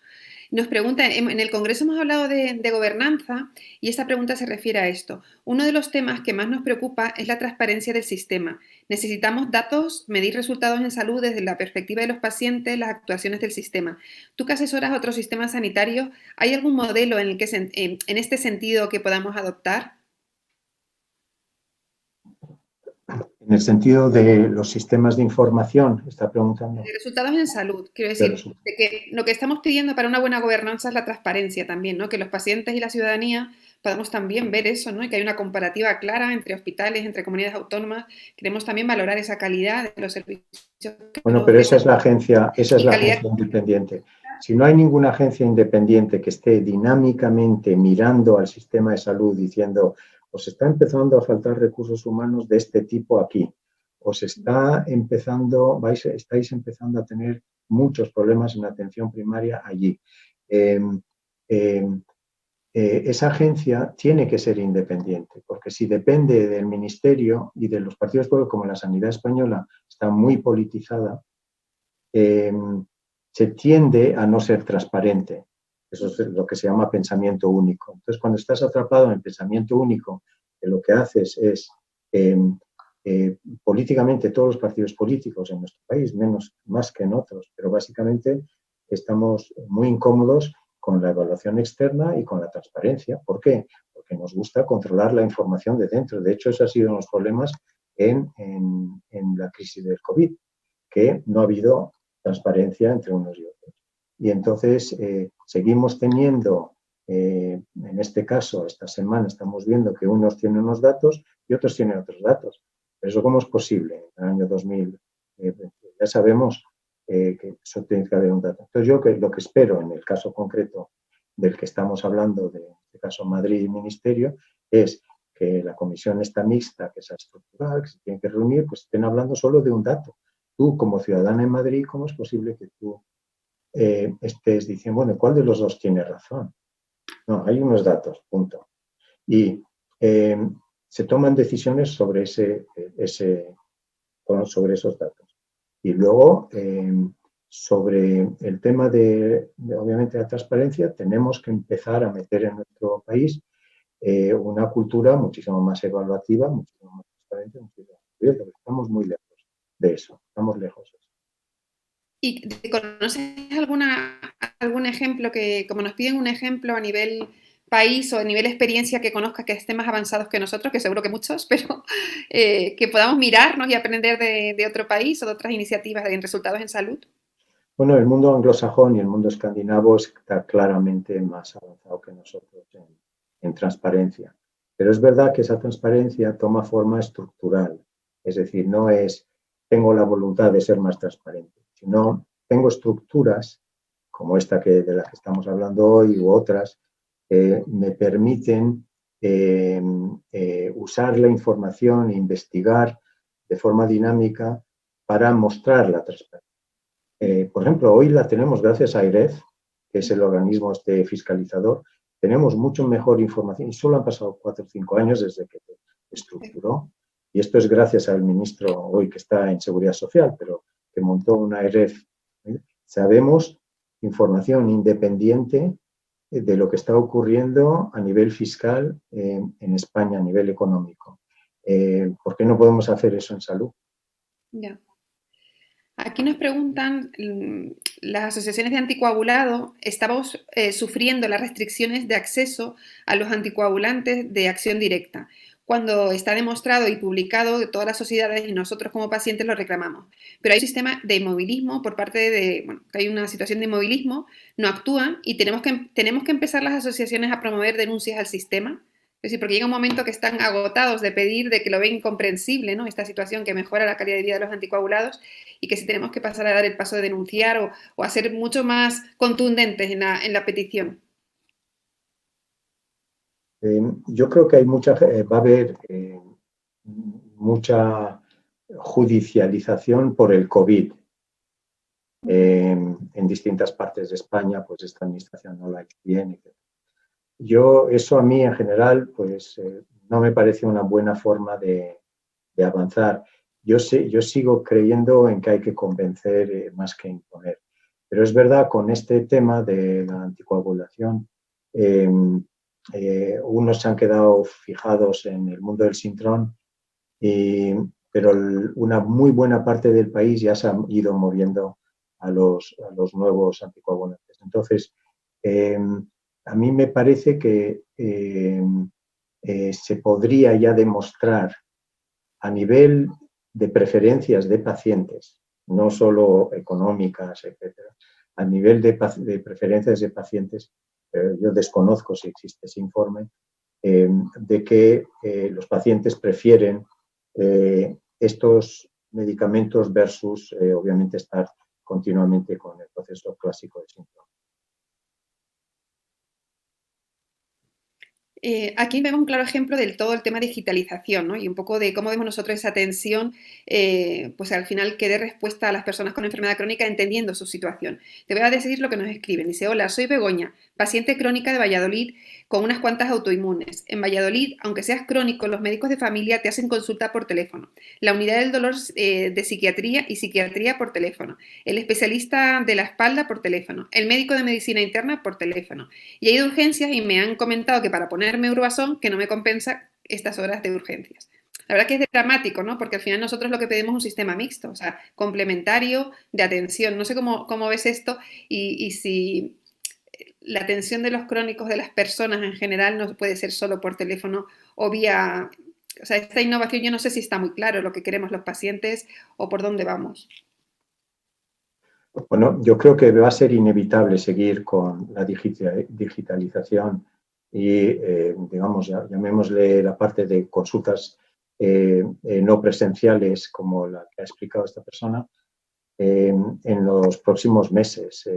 Nos pregunta, en el Congreso hemos hablado de gobernanza y esta pregunta se refiere a esto. Uno de los temas que más nos preocupa es la transparencia del sistema. Necesitamos datos, medir resultados en salud desde la perspectiva de los pacientes, las actuaciones del sistema. Tú que asesoras a otros sistemas sanitarios, ¿hay algún modelo en este sentido que podamos adoptar? En el sentido de los sistemas de información, está preguntando. De resultados en salud, quiero decir, de que lo que estamos pidiendo para una buena gobernanza es la transparencia también, ¿no? Que los pacientes y la ciudadanía podamos también ver eso, ¿no? Y que hay una comparativa clara entre hospitales, entre comunidades autónomas. Queremos también valorar esa calidad de los servicios. Bueno, pero esa es la agencia independiente. Si no hay ninguna agencia independiente que esté dinámicamente mirando al sistema de salud diciendo, os está empezando a faltar recursos humanos de este tipo aquí, estáis empezando a tener muchos problemas en atención primaria allí. Esa agencia tiene que ser independiente, porque si depende del ministerio y de los partidos políticos, como la sanidad española está muy politizada, se tiende a no ser transparente. Eso es lo que se llama pensamiento único. Entonces, cuando estás atrapado en el pensamiento único, lo que haces es, políticamente, todos los partidos políticos en nuestro país, más que en otros, pero básicamente estamos muy incómodos con la evaluación externa y con la transparencia. ¿Por qué? Porque nos gusta controlar la información de dentro. De hecho, esos han sido los problemas en la crisis del COVID, que no ha habido transparencia entre unos y otros. Y entonces seguimos teniendo, en este caso, esta semana estamos viendo que unos tienen unos datos y otros tienen otros datos. Pero eso, ¿cómo es posible? En el año 2000 ya sabemos que eso tiene que haber un dato. Entonces yo lo que espero en el caso concreto del que estamos hablando, en este caso Madrid y Ministerio, es que la comisión esta mixta, que sea estructural, que se tiene que reunir, pues estén hablando solo de un dato. Tú, como ciudadana en Madrid, ¿cómo es posible que tú estés diciendo, bueno, ¿cuál de los dos tiene razón? No, hay unos datos, punto. Y se toman decisiones sobre sobre esos datos. Y luego, sobre el tema obviamente, la transparencia, tenemos que empezar a meter en nuestro país una cultura muchísimo más evaluativa, muchísimo más transparente, muchísimo Estamos muy lejos de eso, estamos lejos. ¿Y conoces algún ejemplo que, como nos piden un ejemplo a nivel país o a nivel experiencia que conozcas que estén más avanzados que nosotros, que seguro que muchos, pero que podamos mirarnos y aprender de otro país o de otras iniciativas en resultados en salud? Bueno, el mundo anglosajón y el mundo escandinavo está claramente más avanzado que nosotros en transparencia. Pero es verdad que esa transparencia toma forma estructural. Es decir, no es tengo la voluntad de ser más transparente, sino tengo estructuras como esta de la que estamos hablando hoy u otras que me permiten usar la información e investigar de forma dinámica para mostrar la transparencia. Por ejemplo, hoy la tenemos gracias a AIREF, que es el organismo fiscalizador, tenemos mucho mejor información y solo han pasado 4 o 5 años desde que se estructuró. Y esto es gracias al ministro hoy que está en Seguridad Social, pero que montó una AIREF. Sabemos información independiente de lo que está ocurriendo a nivel fiscal en España, a nivel económico. ¿Por qué no podemos hacer eso en salud? Ya. Aquí nos preguntan, las asociaciones de anticoagulado, estamos sufriendo las restricciones de acceso a los anticoagulantes de acción directa, cuando está demostrado y publicado que todas las sociedades y nosotros como pacientes lo reclamamos. Pero hay un sistema de inmovilismo por parte bueno, hay una situación de inmovilismo, no actúan y tenemos que empezar las asociaciones a promover denuncias al sistema. Es decir, porque llega un momento que están agotados de pedir, de que lo ven incomprensible, ¿no? Esta situación que mejora la calidad de vida de los anticoagulados y que si tenemos que pasar a dar el paso de denunciar o a ser mucho más contundentes en la petición. Yo creo que va a haber mucha judicialización por el COVID. En distintas partes de España, pues esta administración no la ha hecho bien. Eso a mí en general, pues no me parece una buena forma de avanzar. Yo sigo creyendo en que hay que convencer más que imponer. Pero es verdad, con este tema de la anticoagulación, unos se han quedado fijados en el mundo del sintrón, pero una muy buena parte del país ya se han ido moviendo a los nuevos anticoagulantes. Entonces, a mí me parece que se podría ya demostrar a nivel de preferencias de pacientes, no solo económicas, etcétera, a nivel de preferencias de pacientes, yo desconozco si existe ese informe, de que los pacientes prefieren estos medicamentos versus, obviamente, estar continuamente con el proceso clásico de síntoma. Aquí vemos un claro ejemplo del todo el tema de digitalización, ¿no? Y un poco de cómo vemos nosotros esa atención, pues al final que dé respuesta a las personas con enfermedad crónica entendiendo su situación. Te voy a decir lo que nos escriben. Dice, hola, soy Begoña, paciente crónica de Valladolid con unas cuantas autoinmunes. En Valladolid, aunque seas crónico, los médicos de familia te hacen consulta por teléfono. La unidad del dolor de psiquiatría y psiquiatría por teléfono. El especialista de la espalda por teléfono. El médico de medicina interna por teléfono. Y he ido a urgencias y me han comentado que para ponerme Urbasón, que no me compensa estas horas de urgencias. La verdad que es dramático, ¿no? Porque al final nosotros lo que pedimos es un sistema mixto, o sea, complementario de atención. No sé cómo ves esto y si la atención de los crónicos de las personas en general no puede ser solo por teléfono o vía... O sea, esta innovación yo no sé si está muy claro lo que queremos los pacientes o por dónde vamos. Bueno, yo creo que va a ser inevitable seguir con la digitalización y, digamos, llamémosle la parte de consultas no presenciales, como la que ha explicado esta persona, en los próximos meses.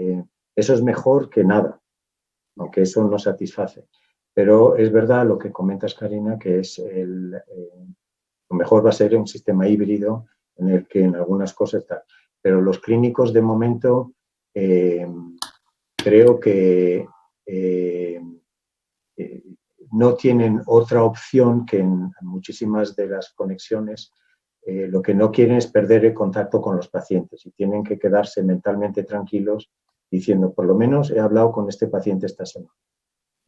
Eso es mejor que nada, aunque eso no satisface. Pero es verdad lo que comentas, Karina, que lo mejor va a ser un sistema híbrido en el que en algunas cosas está. Pero los clínicos de momento creo que no tienen otra opción que en muchísimas de las conexiones lo que no quieren es perder el contacto con los pacientes y tienen que quedarse mentalmente tranquilos diciendo, por lo menos he hablado con este paciente esta semana.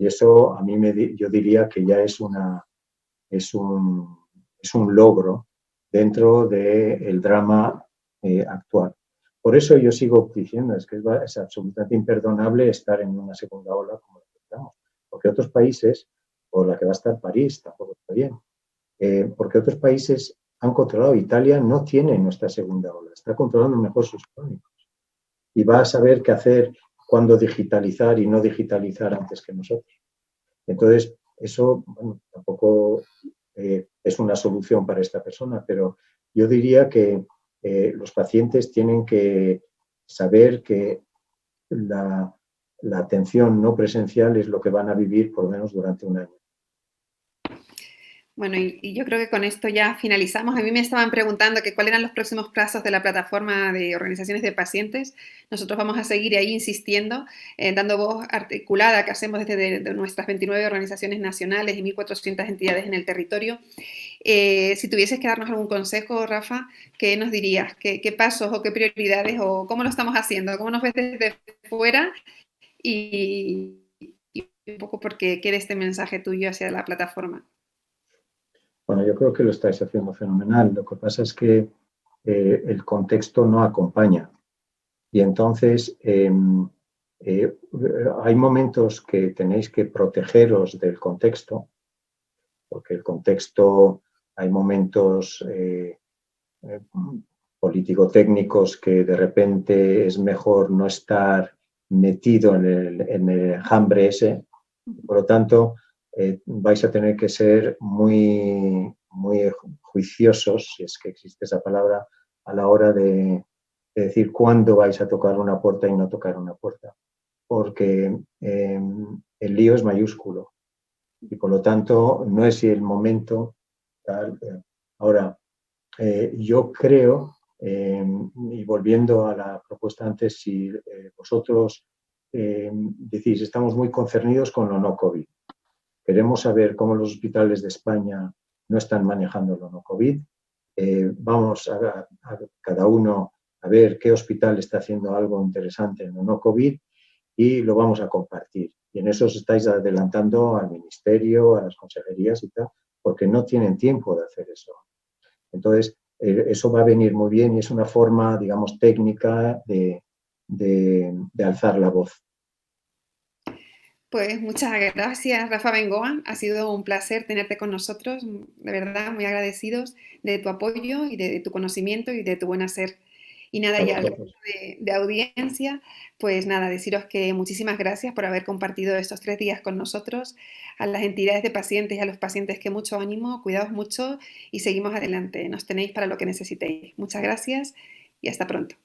Y eso a mí yo diría que ya es un logro dentro del drama actual. Por eso yo sigo diciendo, es que es absolutamente imperdonable estar en una segunda ola como la que estamos, porque otros países, o la que va a estar París, tampoco está bien, porque otros países han controlado. Italia no tiene nuestra segunda ola, está controlando mejor sus crónicos y va a saber qué hacer, cuándo digitalizar y no digitalizar antes que nosotros. Entonces, eso bueno, tampoco es una solución para esta persona, pero yo diría que los pacientes tienen que saber que la atención no presencial es lo que van a vivir por lo menos durante un año. Bueno, y yo creo que con esto ya finalizamos. A mí me estaban preguntando que cuáles eran los próximos pasos de la plataforma de organizaciones de pacientes. Nosotros vamos a seguir ahí insistiendo, dando voz articulada que hacemos desde de nuestras 29 organizaciones nacionales y 1.400 entidades en el territorio. Si tuvieses que darnos algún consejo, Rafa, ¿qué nos dirías? ¿Qué pasos o qué prioridades o cómo lo estamos haciendo? ¿Cómo nos ves desde fuera? Y un poco por qué quede este mensaje tuyo hacia la plataforma. Bueno, yo creo que lo estáis haciendo fenomenal. Lo que pasa es que el contexto no acompaña. Y entonces hay momentos que tenéis que protegeros del contexto, porque el contexto, hay momentos eh, político-técnicos que de repente es mejor no estar metido en el enjambre ese. Por lo tanto, vais a tener que ser muy, muy juiciosos, si es que existe esa palabra, a la hora de decir cuándo vais a tocar una puerta y no tocar una puerta, porque el lío es mayúsculo y por lo tanto no es el momento tal. Ahora, yo creo, y volviendo a la propuesta antes, si vosotros decís, estamos muy concernidos con lo no COVID. Queremos saber cómo los hospitales de España no están manejando lo no COVID. Vamos a cada uno a ver qué hospital está haciendo algo interesante en lo no COVID y lo vamos a compartir. Y en eso os estáis adelantando al ministerio, a las consejerías y tal, porque no tienen tiempo de hacer eso. Entonces, eso va a venir muy bien y es una forma, digamos, técnica de alzar la voz. Pues muchas gracias, Rafa Bengoa. Ha sido un placer tenerte con nosotros. De verdad, muy agradecidos de tu apoyo y de tu conocimiento y de tu buen hacer. Y nada, A ya al resto vosotros. de audiencia, pues nada, deciros que muchísimas gracias por haber compartido estos 3 días con nosotros, a las entidades de pacientes y a los pacientes que mucho ánimo, cuidaos mucho y seguimos adelante. Nos tenéis para lo que necesitéis. Muchas gracias y hasta pronto.